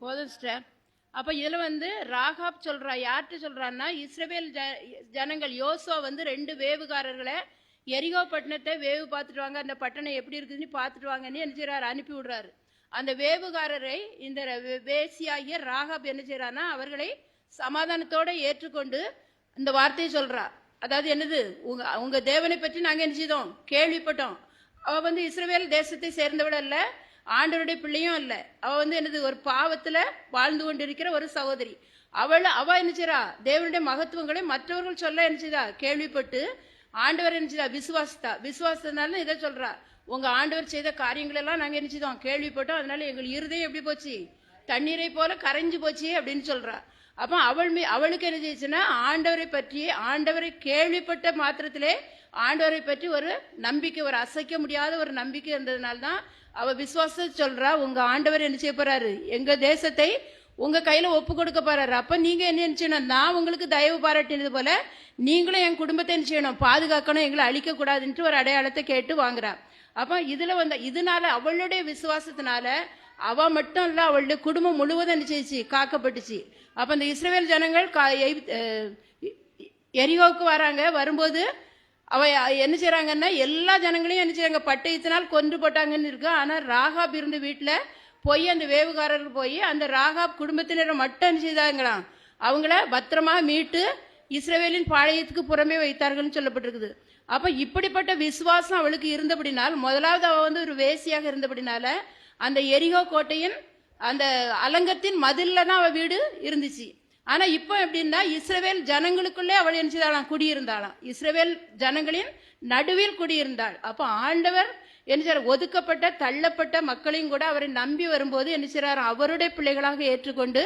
போதும் சிஸ்டர். அப்ப இதுல வந்து ராகாப் சொல்றா, யார்கிட்ட சொல்றான்னா இஸ்ரவேல் ஜனங்கள் யோசுவா வந்து 2 வேவுகாரர்களை எரிகோ பட்டணத்தை வேவு பார்த்துட்டு வாங்க, அந்த பட்டணம் எப்படி இருக்குதுன்னு பார்த்துட்டு வாங்கன்னு என்ன செய்றாரு, அனுப்பி விடுறாரு. அந்த வேவுகாரரை இந்த வேசியாகிய ராகாப் என்ன செய்யறான்னா அவர்களை சமாதானத்தோட ஏற்றுக்கொண்டு இந்த வார்த்தையை சொல்றா. அதாவது என்னது, உங்க தேவனை பற்றி நாங்க என்ன செய்தோம், கேள்விப்பட்டோம். அவ வந்து இஸ்ரவேல் தேசத்தை சேர்ந்தவட அல்ல, ஆண்டவருடைய பிள்ளையும் அல்ல. அவ வந்து என்னது, ஒரு பாவத்துல வாழ்ந்து கொண்டிருக்கிற ஒரு சகோதரி. அவ என்ன செய்றா, தேவனுடைய மகத்துவங்களை மற்றவர்கள் சொல்ல என்ன செய்தா, கேள்விப்பட்டு ஆண்டவர் என்ன செய்தா, விசுவாசத்தினால இதை சொல்றா. உங்க ஆண்டவர் செய்த காரியங்கள் எல்லாம் நாங்க என்ன செய்தோம், கேள்விப்பட்டோம். அதனால எங்கள் இருதயம் எப்படி போச்சு, தண்ணீரை போல கரைஞ்சு போச்சு அப்படின்னு சொல்றா. அப்ப அவளுக்கு என்ன செய்யுச்சுன்னா, ஆண்டவரை கேள்விப்பட்ட மாத்திரத்திலே ஆண்டவரை பற்றி ஒரு நம்பிக்கை, ஒரு அசைக்க முடியாத ஒரு நம்பிக்கை இருந்ததுனால்தான் அவ விசுவாசம் சொல்றா, உங்க ஆண்டவர் என்ன செய்ய போறாரு, எங்க தேசத்தை உங்க கையில ஒப்பு கொடுக்க போறாரு. அப்ப நீங்க என்ன செய்யணும், நான் உங்களுக்கு தயவு பாராட்டினது போல நீங்களும் என் குடும்பத்தை என்ன செய்யணும், பாதுகாக்கணும், எங்களை அழிக்க கூடாதுன்ட்டு ஒரு அடையாளத்தை கேட்டு வாங்குறா. அப்ப இதுல வந்து இதனால அவளுடைய விசுவாசத்தினால அவ மட்டும் இல்ல, அவளுடைய குடும்பம் முழுவதும் என்ன செய்ச்சு, காக்கப்பட்டுச்சு. அப்ப இந்த இஸ்ரவேல் ஜனங்கள் எரிகோவுக்கு வராங்க. வரும்போது அவ என்ன செய்யறாங்கன்னா எல்லா ஜனங்களையும் என்ன செய்றாங்க, பட்டயத்தினால் கொன்று போட்டாங்கன்னு இருக்கு. ஆனா ராகாப் இருந்த வீட்டுல போய் அந்த வேவுகாரர்கள் போய் அந்த ராகாப் குடும்பத்தினரை மட்டும் என்ன செய்தாங்களாம், அவங்கள பத்திரமா மீட்டு இஸ்ரவேலின் பாளையத்துக்கு புறமே வைத்தார்கள்னு சொல்லப்பட்டிருக்குது. அப்ப இப்படிப்பட்ட விசுவாசம் அவளுக்கு இருந்தபடினால், முதலாவது அவ வந்து ஒரு வேசியாக இருந்தபடினால அந்த எரிகோ கோட்டையின் அந்த அலங்கத்தின் மதில்ல தான் அவ வீடு இருந்துச்சு. ஆனா இப்போ எப்படின்னா, இஸ்ரவேல் ஜனங்களுக்குள்ளே அவள் என்ன செய்தாலாம், குடியிருந்தாளாம். இஸ்ரவேல் ஜனங்களின் நடுவில் குடியிருந்தாள். அப்போ ஆண்டவர் என்ன செய்றார், ஒதுக்கப்பட்ட தள்ளப்பட்ட மக்களையும் கூட அவரை நம்பி வரும்போது என்ன செய்றாரு, அவருடைய பிள்ளைகளாக ஏற்றுக்கொண்டு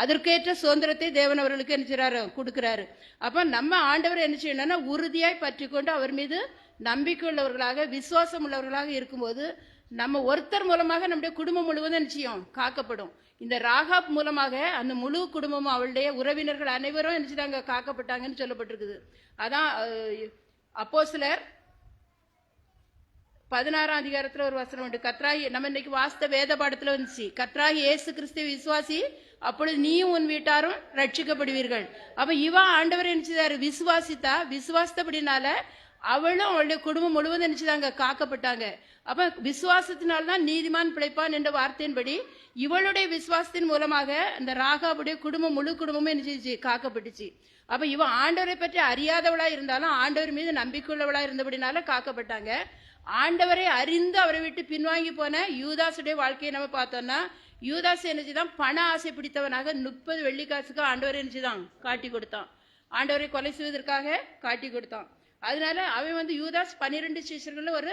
அதற்கேற்ற சுதந்திரத்தை தேவன் அவர்களுக்கு என்ன செய்றாரு, கொடுக்கிறாரு. அப்ப நம்ம ஆண்டவர் என்ன செய்யணும்னா, உறுதியாய் பற்றி கொண்டு அவர் மீது நம்பிக்கை உள்ளவர்களாக விசுவாசம் உள்ளவர்களாக இருக்கும்போது நம்ம ஒருத்தர் மூலமாக நம்முடைய குடும்பம் முழுவதும் நிச்சயம் காக்கப்படும். இந்த ராகாப் மூலமாக அந்த முழு குடும்பமும் அவளுடைய உறவினர்கள் அனைவரும் என்ன செய்தாங்க, காக்கப்பட்டாங்கன்னு சொல்லப்பட்டிருக்குது. அதான் அப்போஸ்தலர் 16ஆம் அதிகாரத்துல ஒரு வசனம் உண்டு. கர்த்தராகி, நம்ம இன்னைக்கு வாசித்த வேத பாடத்துல வந்துச்சு, கர்த்தராகி இயேசு கிறிஸ்து விசுவாசி, அப்பொழுது நீயும் உன் வீட்டாரும் ரட்சிக்கப்படுவீர்கள். அப்ப இவ ஆண்டவர் என்ன செய்தாரு, விசுவாசித்தபடினால அவளும் அவளுடைய குடும்பம் முழுவதும் நினைச்சுதாங்க காக்கப்பட்டாங்க. அப்ப விசுவாசத்தினால்தான் நீதிமான் பிழைப்பான் என்ற வார்த்தையின்படி இவளுடைய விசுவாசத்தின் மூலமாக அந்த ராகாவுடைய குடும்பம் முழு குடும்பமும் என்ன காக்கப்பட்டுச்சு. அப்ப இவ ஆண்டவரை பற்றி அறியாதவளா இருந்தாலும் ஆண்டவர் மீது நம்பிக்கையுள்ளவளா இருந்தபடினால காக்கப்பட்டாங்க. ஆண்டவரை அறிந்து அவரை விட்டு பின்வாங்கி போன யூதாசுடைய வாழ்க்கையை நம்ம பார்த்தோம்னா, யூதாஸ் என்னச்சுதான் பண ஆசை பிடித்தவனாக 30 வெள்ளிக்காசுக்கு ஆண்டவரை என்னச்சுதான் காட்டி கொடுத்தான். ஆண்டவரை கொலை செய்வதற்காக காட்டி கொடுத்தான். அதனால அவன் வந்து யூதாஸ் 12 சீஷர்கள்ல ஒரு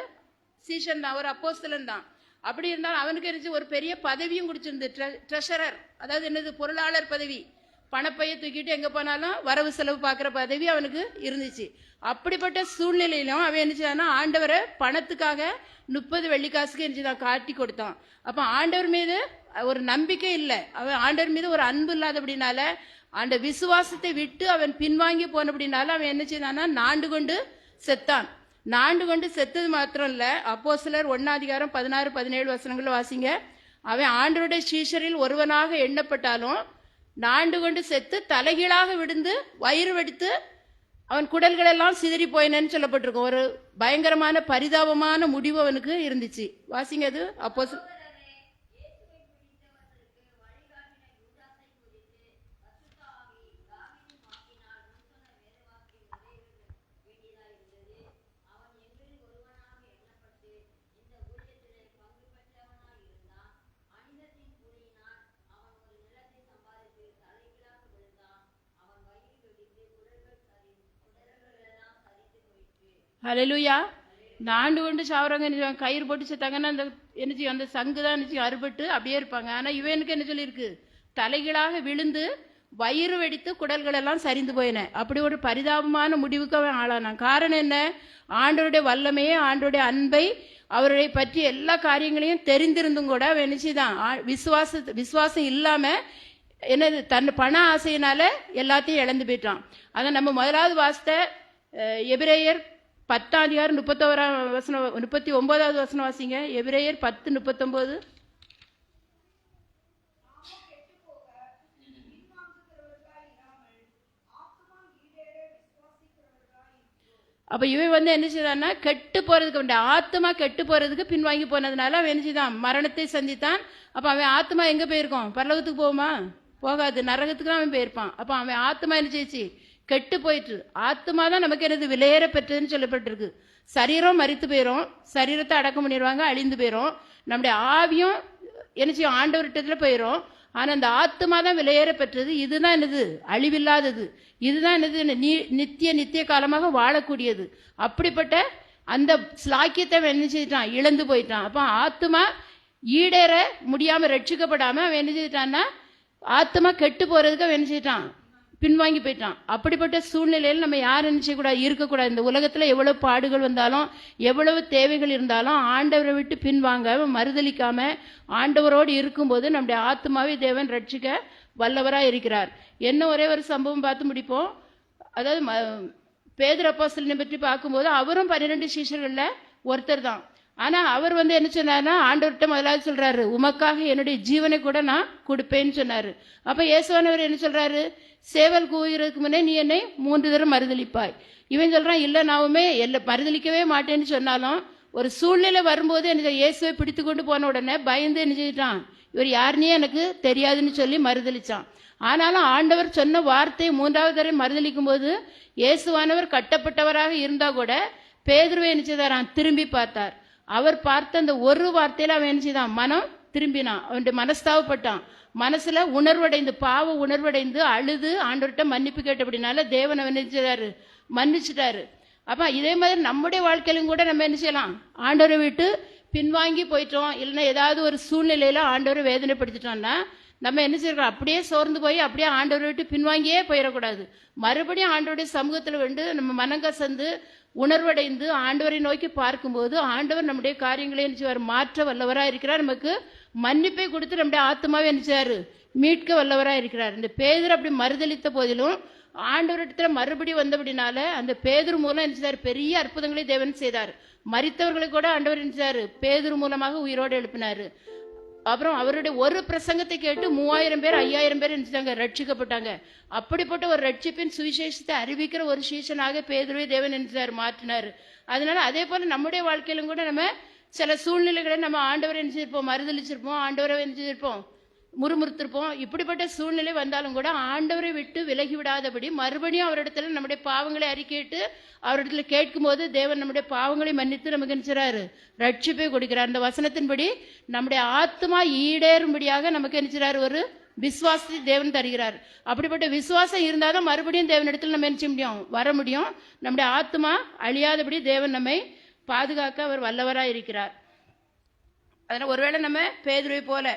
சீஷன் தான், ஒரு அப்போஸ்தலன் தான். அப்படி இருந்தாலும் அவனுக்கு இருந்துச்சு ஒரு பெரிய பதவியும் குடிச்சிருந்து, ட்ரெஷரர், அதாவது என்னது, பொருளாளர் பதவி. பணப்பையை தூக்கிட்டு எங்க போனாலும் வரவு செலவு பார்க்குற பதவி அவனுக்கு இருந்துச்சு. அப்படிப்பட்ட சூழ்நிலையிலும் அவன் என்னச்சுன்னா ஆண்டவரை பணத்துக்காக 30 வெள்ளிக்காசுக்கு என்னச்சுதான் காட்டி கொடுத்தான். அப்ப ஆண்டவர் மீது ஒரு நம்பிக்கை இல்லை, அவன் ஆண்டவர் மீது ஒரு அன்பு இல்லாதபடினால அந்த விசுவாசத்தை விட்டு அவன் பின்வாங்கி போனபடினால அவன் என்ன செய்தான்னா நாண்டு கொண்டு செத்தான். நாண்டு கொண்டு செத்தது மாத்திரம் இல்ல, அப்போஸ்தலர் 1ஆம் அதிகாரம் 16, 17 வசனங்கள் வாசிங்க. அவன் ஆண்டவருடைய சீஷரில் ஒருவனாக எண்ணப்பட்டாலும் நாண்டு கொண்டு செத்து தலைகீழாக விழுந்து வயிறு வெடித்து அவன் குடல்கள் எல்லாம் சிதறி போயினன்னு சொல்லப்பட்டிருக்கும். ஒரு பயங்கரமான பரிதாபமான முடிவு அவனுக்கு இருந்துச்சு. வாசிங்க அது அப்போஸ்தலர். ஹல்லேலூயா. நாண்டு கொண்டு சாவறவங்க கயிறு போட்டு செத்தாங்கன்னா அந்த என்ன செய்யும், அந்த சங்கு தான் என்ன செய்யும், அறுபட்டு அப்படியே இருப்பாங்க. ஆனா இவனுக்கு என்ன சொல்லியிருக்கு, தலைகீழாக விழுந்து வயிறு வெடித்து குடல்கள் எல்லாம் சரிந்து போயின. அப்படி ஒரு பரிதாபமான முடிவுக்கு அவன் ஆளானான். காரணம் என்ன, ஆண்டவருடைய வல்லமையை, ஆண்டவருடைய அன்பை, அவருடைய பற்றி எல்லா காரியங்களையும் தெரிந்திருந்தும் கூட அவன் என்ன செய்தான், விசுவாசம் இல்லாம என்னது, தன் பண ஆசையினால எல்லாத்தையும் இழந்து போயிட்டான். அதை நம்ம முதலாவது வாசித்த எபிரேயர் 10ஆம் அதிகாரம் 31ஆம் வசனம் 39வது வசனம் வாசிங்க. எபிரேயர் 10:39. அப்போ இவன் வந்து என்ன செய்தான்னா கெட்டு போகிறதுக்கு அவன் ஆத்மா கெட்டு போகிறதுக்கு பின்வாங்கி போனதுனால அவன் என்ன செய்தான், மரணத்தை சந்தித்தான். அப்போ அவன் ஆத்மா எங்கே போயிருக்கோம், பரலோகத்துக்கு போகுமா, போகாது, நரகத்துக்கு தான் அவன் போயிருப்பான். அப்போ அவன் ஆத்மா என்ன செய்ச்சு, கெட்டு போயிட்டு. ஆத்மா தான் நமக்கு என்னது விலையேற பெற்றதுன்னு சொல்லப்பட்டிருக்கு. சரீரம் மரித்து போயிடும், சரீரத்தை அடக்கம் பண்ணிடுவாங்க, அழிந்து போயிடும். நம்முடைய ஆவியும் என்ன செய்யும், ஆண்டவர்கிட்டத்தில் போயிடும். ஆனால் அந்த ஆத்மா தான் விலையேற பெற்றது. இதுதான் என்னது, அழிவில்லாதது. இதுதான் என்னது, நித்திய காலமாக வாழக்கூடியது. அப்படிப்பட்ட அந்த ஸ்லாக்கியத்தை அவன் என்ன செய்தான், இழந்து போயிட்டான். அப்போ ஆத்மா ஈடேற முடியாமல் ரட்சிக்கப்படாமல் அவன் என்ன செய்தான்னா, ஆத்மா கெட்டு போகிறதுக்கு அவன் என்ன செய்தான், பின்வாங்கி போயிட்டான். அப்படிப்பட்ட சூழ்நிலையில் நம்ம யார் என்ன செய்யக்கூடாது, இருக்கக்கூடாது. இந்த உலகத்தில் எவ்வளவு பாடுகள் வந்தாலும் எவ்வளவு தேவைகள் இருந்தாலும் ஆண்டவரை விட்டு பின்வாங்க மறுதளிக்காம ஆண்டவரோடு இருக்கும்போது நம்முடைய ஆத்மாவை தேவன் ரட்சிக்க வல்லவராக இருக்கிறார். என்ன ஒரே ஒரு சம்பவம் பார்த்து முடிப்போம். அதாவது பேதுரு அப்போஸ்தலனை பற்றி பார்க்கும்போது அவரும் 12 சீஷர்களில் ஒருத்தர் தான். ஆனால் அவர் வந்து என்ன சொன்னார்னா, ஆண்டவர்கிட்ட முதலாவது சொல்கிறாரு, உமக்காக என்னுடைய ஜீவனை கூட நான் கொடுப்பேன்னு சொன்னார். அப்போ இயேசுவானவர் என்ன சொல்கிறாரு, சேவல் கூவுகிறதுக்கு முன்னே நீ என்னை 3 தடவை மறுதளிப்பாய். இவன் சொல்கிறான், இல்லை நாவுமே மறுதளிக்கவே மாட்டேன்னு சொன்னாலும் ஒரு சூழ்நிலை வரும்போது எனக்கு இயேசுவை பிடித்து கொண்டு போன உடனே பயந்து என்ன செஞ்சிட்டான், இவர் யாருன்னே எனக்கு தெரியாதுன்னு சொல்லி மறுதளிச்சான். ஆனாலும் ஆண்டவர் சொன்ன வார்த்தையை 3வது தடவை மறுதளிக்கும் போது இயேசுவானவர் கட்டப்பட்டவராக இருந்தால் கூட பேதுருவை என்ன செய்தாரான், திரும்பி பார்த்தார். அவர் பார்த்த அந்த ஒரு வார்த்தையில அவன் என்ன செய்தான், மனம் திரும்பினான். அவனுடைய மனஸ்தாவப்பட்டான். மனசுல உணர்வடைந்து, பாவ உணர்வடைந்து அழுது ஆண்டவர்கிட்ட மன்னிப்பு கேட்டபடினால தேவன் அவன் என்ன செய்தாரு, மன்னிச்சுட்டாரு. அப்ப இதே மாதிரி நம்முடைய வாழ்க்கையிலும் கூட நம்ம என்ன செய்யலாம், ஆண்டவரை விட்டு பின்வாங்கி போயிட்டோம், இல்லைன்னா ஏதாவது ஒரு சூழ்நிலையில ஆண்டவரை வேதனைப்படுத்திட்டோம்னா நம்ம என்ன செய்யறோம், அப்படியே சோர்ந்து போய் அப்படியே ஆண்டவரை விட்டு பின்வாங்கியே போயிடக்கூடாது. மறுபடியும் ஆண்டவருடைய சமூகத்தில் வந்து நம்ம மனங்கசந்து உணர்வடைந்து ஆண்டவரை நோக்கி பார்க்கும்போது ஆண்டவர் நம்முடைய காரியங்களை என்ன செய்வார், மாற்ற வல்லவராக இருக்கிறார். நமக்கு மன்னிப்பை கொடுத்து நம்முடைய ஆத்மாவை என்ன செய்வார், மீட்க வல்லவராக இருக்கிறார். இந்த பேதுரு அப்படி மறுதளித்த போதிலும் ஆண்டவரிடத்துல மறுபடியும் வந்தபடினால அந்த பேதுரு மூலம் என்ன செய்தார், பெரிய அற்புதங்களை தேவன் செய்தார். மரித்தவர்களை கூட ஆண்டவர் என்ன செய்தார், பேதுரு மூலமாக உயிரோடு எழுப்பினார். அப்புறம் அவருடைய ஒரு பிரசங்கத்தை கேட்டு 3000 பேர் 5000 பேர் நினைச்சாங்க, ரட்சிக்கப்பட்டாங்க. அப்படிப்பட்ட ஒரு ரட்சிப்பின் சுவிசேஷத்தை அறிவிக்கிற ஒரு சீசனாக பேதுருவை தேவன் நினைச்சார், மாற்றினார். அதனால அதே போல நம்முடைய வாழ்க்கையிலும் கூட நம்ம சில சூழ்நிலைகளை நம்ம ஆண்டவரை நினைச்சிருப்போம், மறுதளிச்சிருப்போம், ஆண்டவரை நினைச்சிருப்போம், முறுமுறுத்திருப்போம். இப்படிப்பட்ட சூழ்நிலை வந்தாலும் கூட ஆண்டவரை விட்டு விலகி விடாதபடி மறுபடியும் அவரிடத்துல நம்முடைய பாவங்களை அறிக்கையிட்டு அவரிடத்துல கேட்கும் போது தேவன் நம்முடைய பாவங்களை மன்னித்து நமக்கு நினைச்சாரு, ரட்சிப்பை கொடுக்கிறார். அந்த வசனத்தின்படி நம்முடைய ஆத்மா ஈடேறும்படியாக நமக்கு நினைச்சாரு, ஒரு விசுவாசத்தை தேவன் தருகிறார். அப்படிப்பட்ட விசுவாசம் இருந்தால் தான் மறுபடியும் தேவனிடத்தில் நம்ம நினைச்ச முடியும், வர முடியும். நம்முடைய ஆத்மா அழியாதபடி தேவன் நம்மை பாதுகாக்க அவர் வல்லவராக இருக்கிறார். அதனால் ஒருவேளை நம்ம பேதுருவை போல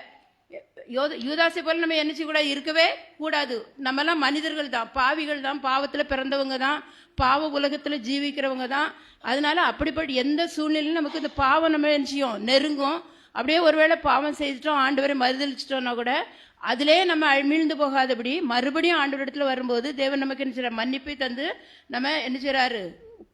யூதாசை போல நம்ம என்ன செய்யக்கூடாது, இருக்கவே கூடாது. நம்மெல்லாம் மனிதர்கள் தான், பாவிகள் தான், பாவத்தில் பிறந்தவங்க தான், பாவ உலகத்தில் ஜீவிக்கிறவங்க தான். அதனால அப்படிப்பட்ட எந்த சூழ்நிலையும் நமக்கு இந்த பாவம் நம்ம என்ன செய்யும், நெருங்கும். அப்படியே ஒருவேளை பாவம் செய்துட்டோம், ஆண்டவரை மறுதளிச்சிட்டோம்னா கூட அதிலே நம்ம மீழ்ந்து போகாதபடி மறுபடியும் ஆண்டவர் இடத்துல வரும்போது தேவன் நமக்கு என்ன செய்யறார், மன்னிப்பை தந்து நம்ம என்ன செய்யறாரு,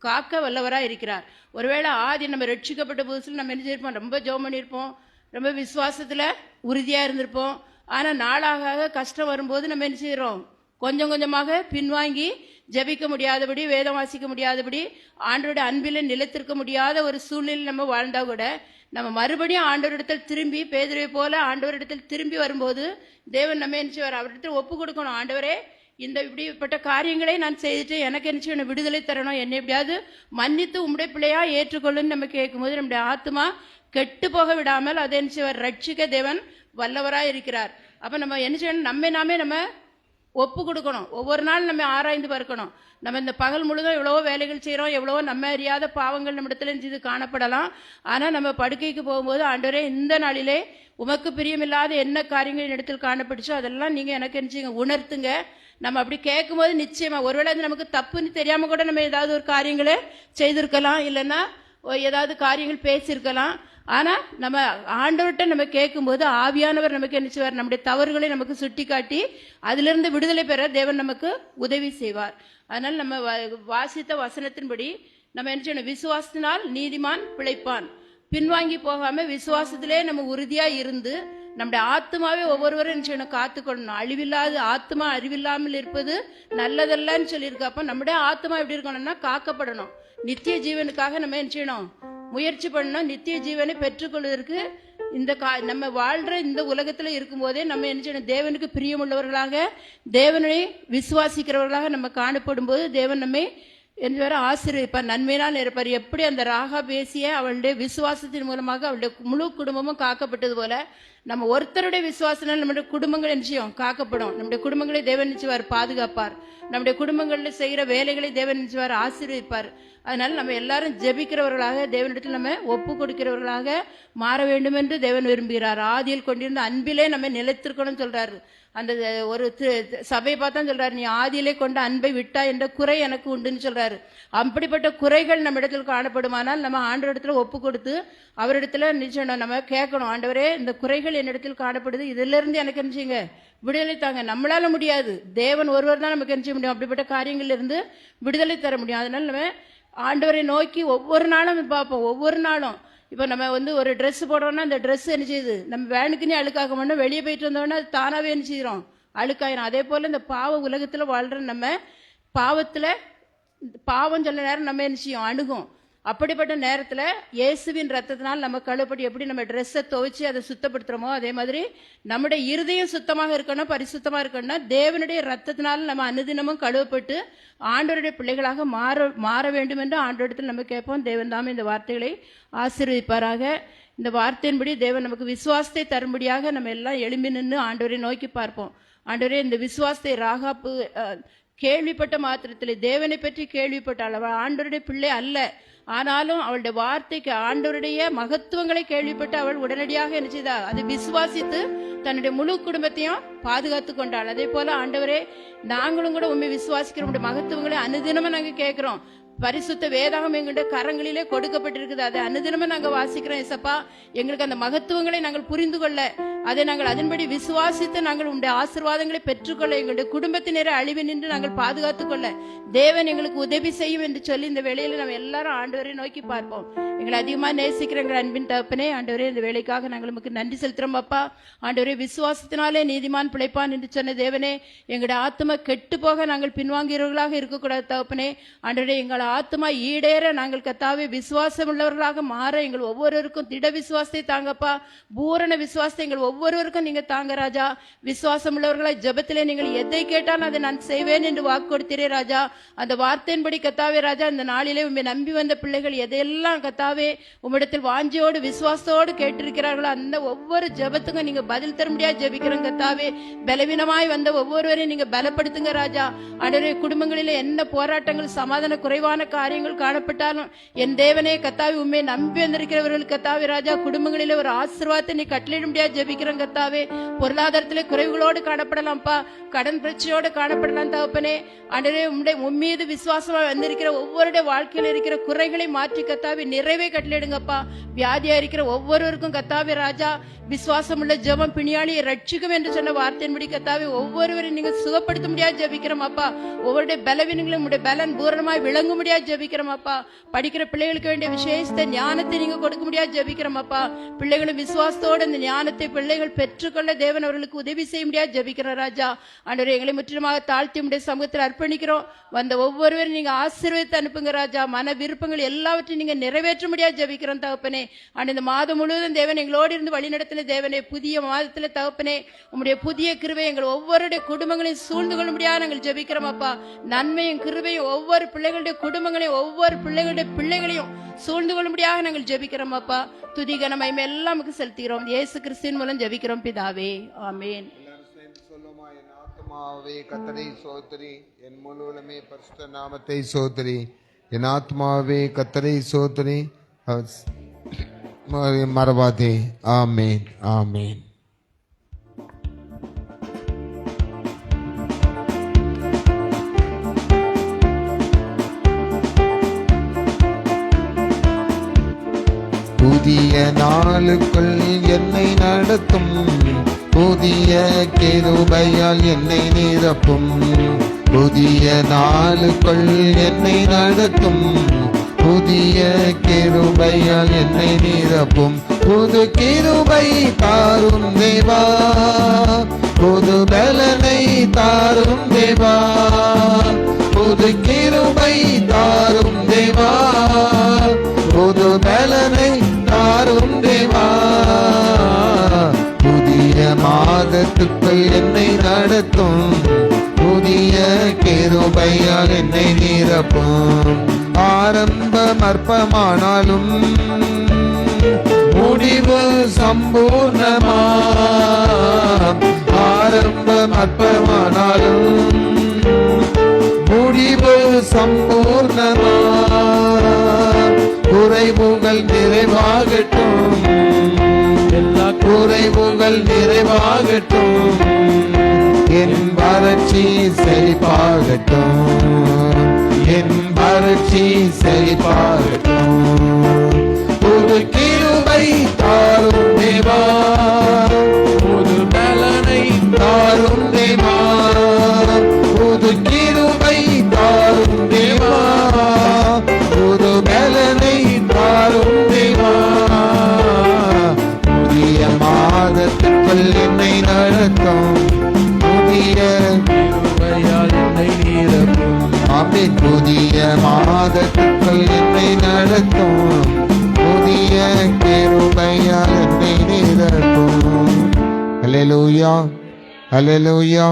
காக்க வல்லவராக இருக்கிறார். ஒருவேளை ஆதி நம்ம ரட்சிக்கப்பட்ட புதுசில் நம்ம என்ன செய்யிருப்போம், ரொம்ப ஜெபம் பண்ணியிருப்போம், ரொம்ப விசுவாசத்தில் உறுதியாக இருந்திருப்போம். ஆனால் நாளாக கஷ்டம் வரும்போது நம்ம என்ன செய்கிறோம், கொஞ்சம் கொஞ்சமாக பின்வாங்கி ஜெபிக்க முடியாதபடி, வேதம் வாசிக்க முடியாதபடி, ஆண்டவருடைய அன்பில் நிலைத்திருக்க முடியாத ஒரு சூழ்நிலை நம்ம வாழ்ந்தால் கூட நம்ம மறுபடியும் ஆண்டவரிடத்தில் திரும்பி பேதுருவை போல ஆண்டவரிடத்தில் திரும்பி வரும்போது தேவன் நம்ம என்ன செய்வார், அவரிடத்தில் ஒப்பு கொடுக்கணும். ஆண்டவரே, இந்த இப்படிப்பட்ட காரியங்களை நான் செய்துட்டு எனக்கு என்ன செய்யணும், விடுதலை தரணும், என்னை எப்படியாவது மன்னித்து உம்முடைய பிள்ளையா ஏற்றுக்கொள்ளுன்னு நம்ம கேட்கும்போது நம்முடைய ஆத்மா கெட்டு போக விடாமல் அதை என்ன செய்வார், ரட்சிக்க தேவன் வல்லவராக இருக்கிறார். அப்போ நம்ம என்ன செய்யணும், நாமே நம்ம ஒப்பு கொடுக்கணும். ஒவ்வொரு நாள் நம்ம ஆராய்ந்து பார்க்கணும். நம்ம இந்த பகல் முழுதும் எவ்வளவோ வேலைகள் செய்கிறோம், எவ்வளவோ நம்ம அறியாத பாவங்கள் நம்ம இடத்துல இது காணப்படலாம். ஆனால் நம்ம படுக்கைக்கு போகும்போது ஆண்டவரே, இந்த நாளிலே உமக்கு பிரியமில்லாத என்ன காரியங்கள் இடத்தில் காணப்பட்டுச்சோ அதெல்லாம் நீங்கள் எனக்கு என்ன செய்யுங்க, உணர்த்துங்க. நம்ம அப்படி கேட்கும்போது நிச்சயமாக ஒருவேளை அது நமக்கு தப்புன்னு தெரியாமல் கூட நம்ம ஏதாவது ஒரு காரியங்களை செய்திருக்கலாம், இல்லைன்னா ஏதாவது காரியங்கள் பேசியிருக்கலாம். ஆனால் நம்ம ஆண்டவர்கிட்ட நம்ம கேட்கும்போது ஆவியானவர் நமக்கு என்ன செய்வார், நம்முடைய தவறுகளை நமக்கு சுட்டி காட்டி அதிலிருந்து விடுதலை பெற தேவன் நமக்கு உதவி செய்வார். அதனால் நம்ம வாசித்த வசனத்தின்படி நம்ம என்ன செய்யணும், விசுவாசத்தினால் நீதிமான் பிழைப்பான். பின்வாங்கி போகாமல் விசுவாசத்திலே நம்ம உறுதியாக இருந்து நம்முடைய ஆத்மாவே ஒவ்வொருவரும் என்ன செய்யணும், காத்துக்கொள்ளணும். அழிவில்லாத ஆத்மா அறிவில்லாமல் இருப்பது நல்லதல்லன்னு சொல்லியிருக்கு. அப்போ நம்முடைய ஆத்மா எப்படி இருக்கணும்னா காக்கப்படணும். நித்திய ஜீவனுக்காக நம்ம என்ன செய்யணும், முயற்சி பண்ணணும். நித்திய ஜீவனை பெற்றுக்கொள்வதற்கு இந்த நம்ம வாழ்ற இந்த உலகத்துல இருக்கும்போதே நம்ம என்ன செய்யணும், தேவனுக்கு பிரியமுள்ளவர்களாக, தேவனை விசுவாசிக்கிறவர்களாக நம்ம காணப்படும் போது தேவன் நம்மை என்று ஆசீர்வதிப்பார், நன்மையினால் இருப்பார். எப்படி அந்த ராகா பேசிய அவளுடைய விசுவாசத்தின் மூலமாக அவளுடைய முழு குடும்பமும் காக்கப்பட்டது போல நம்ம ஒருத்தருடைய விசுவாசனால் நம்முடைய குடும்பங்கள் நிச்சயம் காக்கப்படும். நம்முடைய குடும்பங்களை தேவன் நிச்சயவார் பாதுகாப்பார். நம்முடைய குடும்பங்களில் செய்கிற வேலைகளை தேவன் நிச்சயவார் ஆசீர்வதிப்பார். அதனால நம்ம எல்லாரும் ஜெபிக்கிறவர்களாக, தேவனிடத்தில் நம்ம ஒப்பு கொடுக்கிறவர்களாக மாற வேண்டும் என்று தேவன் விரும்புகிறார். ஆதியில் கொண்டிருந்த அன்பிலே நம்ம நிலைத்திருக்கணும்னு சொல்றாரு. அந்த ஒரு சபையை பார்த்தா சொல்றாரு, நீ ஆதியிலே கொண்ட அன்பை விட்டா என்ற குறை எனக்கு உண்டுன்னு சொல்றாரு. அப்படிப்பட்ட குறைகள் நம்ம இடத்துல காணப்படுமானால் நம்ம ஆண்டவரிடத்துல ஒப்பு கொடுத்து அவரிடத்துல நிச்சயம் நம்ம கேட்கணும், ஆண்டவரே இந்த குறைகள் என்னிடத்தில் காணப்படுது, இதுல இருந்து எனக்கு என்ன செய்யுங்க, விடுதலை தாங்க. நம்மளால முடியாது, தேவன் ஒருவர் தான் நமக்கு என்ன செய்ய முடியும், அப்படிப்பட்ட காரியங்கள்ல இருந்து விடுதலை தர முடியும். அதனால நம்ம ஆண்டவரை நோக்கி ஒவ்வொரு நாளும் பார்ப்போம். ஒவ்வொரு நாளும் இப்போ நம்ம ஒரு ட்ரெஸ் போடுறோம்னா அந்த ட்ரெஸ் என்ன செய்யுது, நம்ம வேணுக்குன்னே அழுக்காக மாட்டோம். வெளியே போயிட்டு வந்தோம்னா அது தானாகவே என்ன செய்கிறோம், அழுக்காயிரும். அதே போல் இந்த பாவ உலகத்தில் வாழ்கிற நம்ம பாவம் சொல்ல நேரம் நம்ம என்ன செய்யும், அணுகும். அப்படிப்பட்ட நேரத்தில் இயேசுவின் ரத்தத்தினால் நம்ம கழுவப்படி எப்படி நம்ம ட்ரெஸ்ஸை துவைச்சி அதை சுத்தப்படுத்துகிறோமோ அதே மாதிரி நம்முடைய இருதயம் சுத்தமாக இருக்கணும், பரிசுத்தமாக இருக்கணும்னா தேவனுடைய ரத்தத்தினால் நம்ம அனுதினமும் கழுவப்பட்டு ஆண்டவருடைய பிள்ளைகளாக மாற வேண்டும் என்று ஆண்டவரிடத்தில் நம்ம கேட்போம். தேவன் தாமே இந்த வார்த்தைகளை ஆசீர்வதிப்பாராக. இந்த வார்த்தையின்படி தேவன் நமக்கு விசுவாசத்தை தரும்படியாக நம்ம எல்லாம் எழும்பி நின்று ஆண்டவரை நோக்கி பார்ப்போம். ஆண்டவரே, இந்த விசுவாசத்தை ராகாப்பு கேள்விப்பட்ட மாத்திரத்தில் தேவனை பற்றி கேள்விப்பட்டாள். அவள் ஆண்டவருடைய பிள்ளை அல்ல, ஆனாலும் அவளுடைய வார்த்தைக்கு ஆண்டவருடைய மகத்துவங்களை கேள்விப்பட்டு அவள் உடனடியாக என்ன செய்தா, அதை விசுவாசித்து தன்னுடைய முழு குடும்பத்தையும் பாதுகாத்து கொண்டாள். அதே போல ஆண்டவரே, நாங்களும் கூட உண்மை விசுவாசிக்கிற உங்களுடைய மகத்துவங்களை அனுதினமும் நாங்கள் கேட்கிறோம். பரிசுத்த வேதாகம் எங்களுடைய கரங்களிலே கொடுக்கப்பட்டிருக்குது, அதை அனுதினமும் நாங்கள் வாசிக்கிறோம். ஏசப்பா, எங்களுக்கு அந்த மகத்துவங்களை நாங்கள் புரிந்து கொள்ள, அதை நாங்கள் அதன்படி விசுவாசித்து நாங்கள் உங்களுடைய ஆசீர்வாதங்களை பெற்றுக்கொள்ள, எங்களுடைய குடும்பத்தினரை அழிவு நின்று நாங்கள் பாதுகாத்து கொள்ள தேவன் எங்களுக்கு உதவி செய்யும் என்று சொல்லி இந்த வேளையில நம்ம எல்லாரும் ஆண்டவரை நோக்கி பார்ப்போம். எங்களை அதிகமாக நேசிக்கிற எங்கள் அன்பின் தகப்பனே, ஆண்டவரே, இந்த வேலைக்காக நாங்கள் நமக்கு நன்றி செலுத்துறோம். அப்பா, ஆண்டவரே, விசுவாசத்தினாலே நீதிமான் பிழைப்பான் என்று சொன்ன தேவனே, எங்களுடைய ஆத்மா கெட்டு போக நாங்கள் பின்வாங்கிறவர்களாக இருக்கக்கூடாது தகப்பனே. ஆண்டவரே, எங்கள் ஆத்மா ஈடேற நாங்கள் கத்தாவே விசுவாசம் உள்ளவர்களாக மாற எங்கள் ஒவ்வொருவருக்கும் திட விசுவாசத்தை தாங்கப்பா, பூரண விசுவாசத்தை எங்கள் ஒவ்வொருவருக்கும் நீங்க தாங்க ராஜா. விசுவாசம் உள்ளவர்களாய் ஜெபத்திலே நீங்கள் எதை கேட்டாலும் அதை நான் செய்வேன் என்று வாக்கு கொடுத்தீரே ராஜா. அந்த வார்த்தையின்படி கத்தாவே ராஜா, இந்த நாளிலே உண்மை நம்பி வந்த பிள்ளைகள் எதையெல்லாம் கத்தாவே உம்மிடத்தில் வாஞ்சியோடு விசுவாசத்தோடு கேட்டிருக்கிறார்களோ அந்த ஒவ்வொரு ஜெபத்துக்கும் நீங்க பதில் தர முடியாது ஜெபிக்கிறோம் கத்தாவே. பலவீனமாய் வந்த ஒவ்வொருவரையும் நீங்க பலப்படுத்துங்க ராஜா. ஆண்டவரே, குடும்பங்களிலே என்ன போராட்டங்கள், சமாதான குறைவான காரியங்கள் காணப்பட்டாலும் என் தேவனே கத்தாவே, உண்மை நம்பி வந்திருக்கிறவர்கள் கத்தாவே ராஜா, குடும்பங்களிலே ஒரு ஆசீர்வாதத்தை நீ கட்டளையிட முடியாது ஜெபிக்கிறோம் கத்தாவே. பொருளாதாரத்திலே குறைவுகளோடு காணப்படலாம்ப்பா, கடன் பிரச்சனையோடு காணப்படலாம் தகப்பனே. ஆண்டவரே, உம்மீது விசுவாசமா வந்திருக்கிற ஒவ்வொருடைய வாழ்க்கையில் இருக்கிற குறைகளை மாற்றி கத்தாவே நிறைவே கட்டளையிடுங்கப்பா. வியாதியா இருக்கிற ஒவ்வொருவருக்கும் கத்தாவே ராஜா, விசுவாசம் உள்ள ஜெபம் பிணியாளியை ரட்சிக்கும் என்று சொன்ன வார்த்தையின்படி கத்தாவே ஒவ்வொருவரையும் நீங்க சுகப்படுத்த முடியாது ஜெபிக்கிறோம் அப்பா. ஒவ்வொருடைய பலவீனங்களும் உடைய பலன் பூரணமாய் விளங்க முடியாது ஜெபிக்கிறோம் அப்பா. படிக்கிற பிள்ளைகளுக்கு வேண்டிய விசேஷத்தை ஞானத்தை நீங்க கொடுக்க முடியாது ஜெபிக்கிறோம் அப்பா. பிள்ளைகளும் விசுவாசத்தோடு இந்த ஞானத்தை பிள்ளைகள் பெற்றுக்கொள்ள தேவன் அவர்களுக்கு உதவி செய்ய முடியாது ஜெபிக்கிறோம் ராஜா. ஆண்டவரே, எங்களை முற்றிலுமாக தாழ்த்தி உடைய சமூகத்தில் அர்ப்பணிக்கிறோம். வந்த ஒவ்வொருவரும் நீங்க ஆசீர்வதித்து அனுப்புங்க ராஜா. மன விருப்பங்கள் எல்லாவற்றையும் நீங்க நிறைவேற்ற முடியாது ஜெபிக்கிறோம் தகப்பனே. ஆண்டு இந்த மாதம் முழுவதும் தேவன் எங்களோடு இருந்து வழிநடத்தின தேவனே, புதிய மாதத்துல தகப்பனே உம்முடைய புதிய கிருபை எங்கள் ஒவ்வொருடைய குடும்பங்களையும் சூழ்ந்து கொள்ள முடியாது நாங்கள் ஜெபிக்கிறோம் அப்பா. நன்மையும் கிருபையும் ஒவ்வொரு பிள்ளைகளுடைய குடும்பங்களையும் ஒவ்வொரு பிள்ளைகளுடைய பிள்ளைகளையும் சூழ்ந்து கொள்ள முடியாது நாங்கள் ஜெபிக்கிறோம் அப்பா. துதி கனமகிமை எல்லாம் நமக்கு செலுத்துகிறோம். இயேசு கிறிஸ்துவின் மூலம் ஜெபிக்கிறோம் பிதாவே, ஆமென். சொல்லுமா, என் ஆத்மாவே கர்த்தரை சோதரி, என் முழுவதுமே பரிசுத்த நாமத்தை சோதரி. என் ஆத்மாவே கர்த்தரை சோதரி, மறவாதே. ஆமென், ஆமென். புதிய நாளுக்குள் என்னை நடத்தும், புதிய கிருபையால் என்னை நிரப்பும். புதிய நாளுக்குள் என்னை நடத்தும், புதிய கிருபையால் என்னை நிரப்பும். புது கிருபை தாரும் தேவா, புது பலனை தாரும் தேவா, புது கிருபை தாரும் தேவா, புது பலனை தாரும் தேவா. புதிய மாதத்துக்குள் என்னை நடத்தும், புதிய கிருபையால் என்னை நிரப்பும். ஆரம்பம் அற்பமானாலும் முடிவு சம்பூர்ணமா, ஆரம்பம் அற்பமானாலும் முடிவு சம்பூர்ணமா. குறைவுகள் நிறைவாகட்டும், எல்லா குறைவுகள் நிறைவாகட்டும். என் வறட்சி செழிப்பாகட்டும், என் வறட்சி செழிப்பாகட்டும். புது கிருபை தாரும் தேவா, புது பலனை தாரும் தேவா, புது கிருபை தாரும் தேவா, புது பலனை தாரும் தேவா. புதிய மாதத்திற்குள் என்னை நடத்தும், புதிய கிருபையால் என்னை நிரப்பும். ஆமென். புதிய மாதத்திற்குள் என்னை நடத்தும், புதிய கிருபையால் என்னை நிரப்பும். அல்லேலூயா, அல்லேலூயா.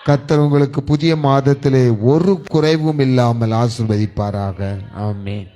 கர்த்தர் உங்களுக்கு புதிய மாதத்திலே ஒரு குறைவும் இல்லாமல் ஆசீர்வதிப்பாராக. ஆமென்.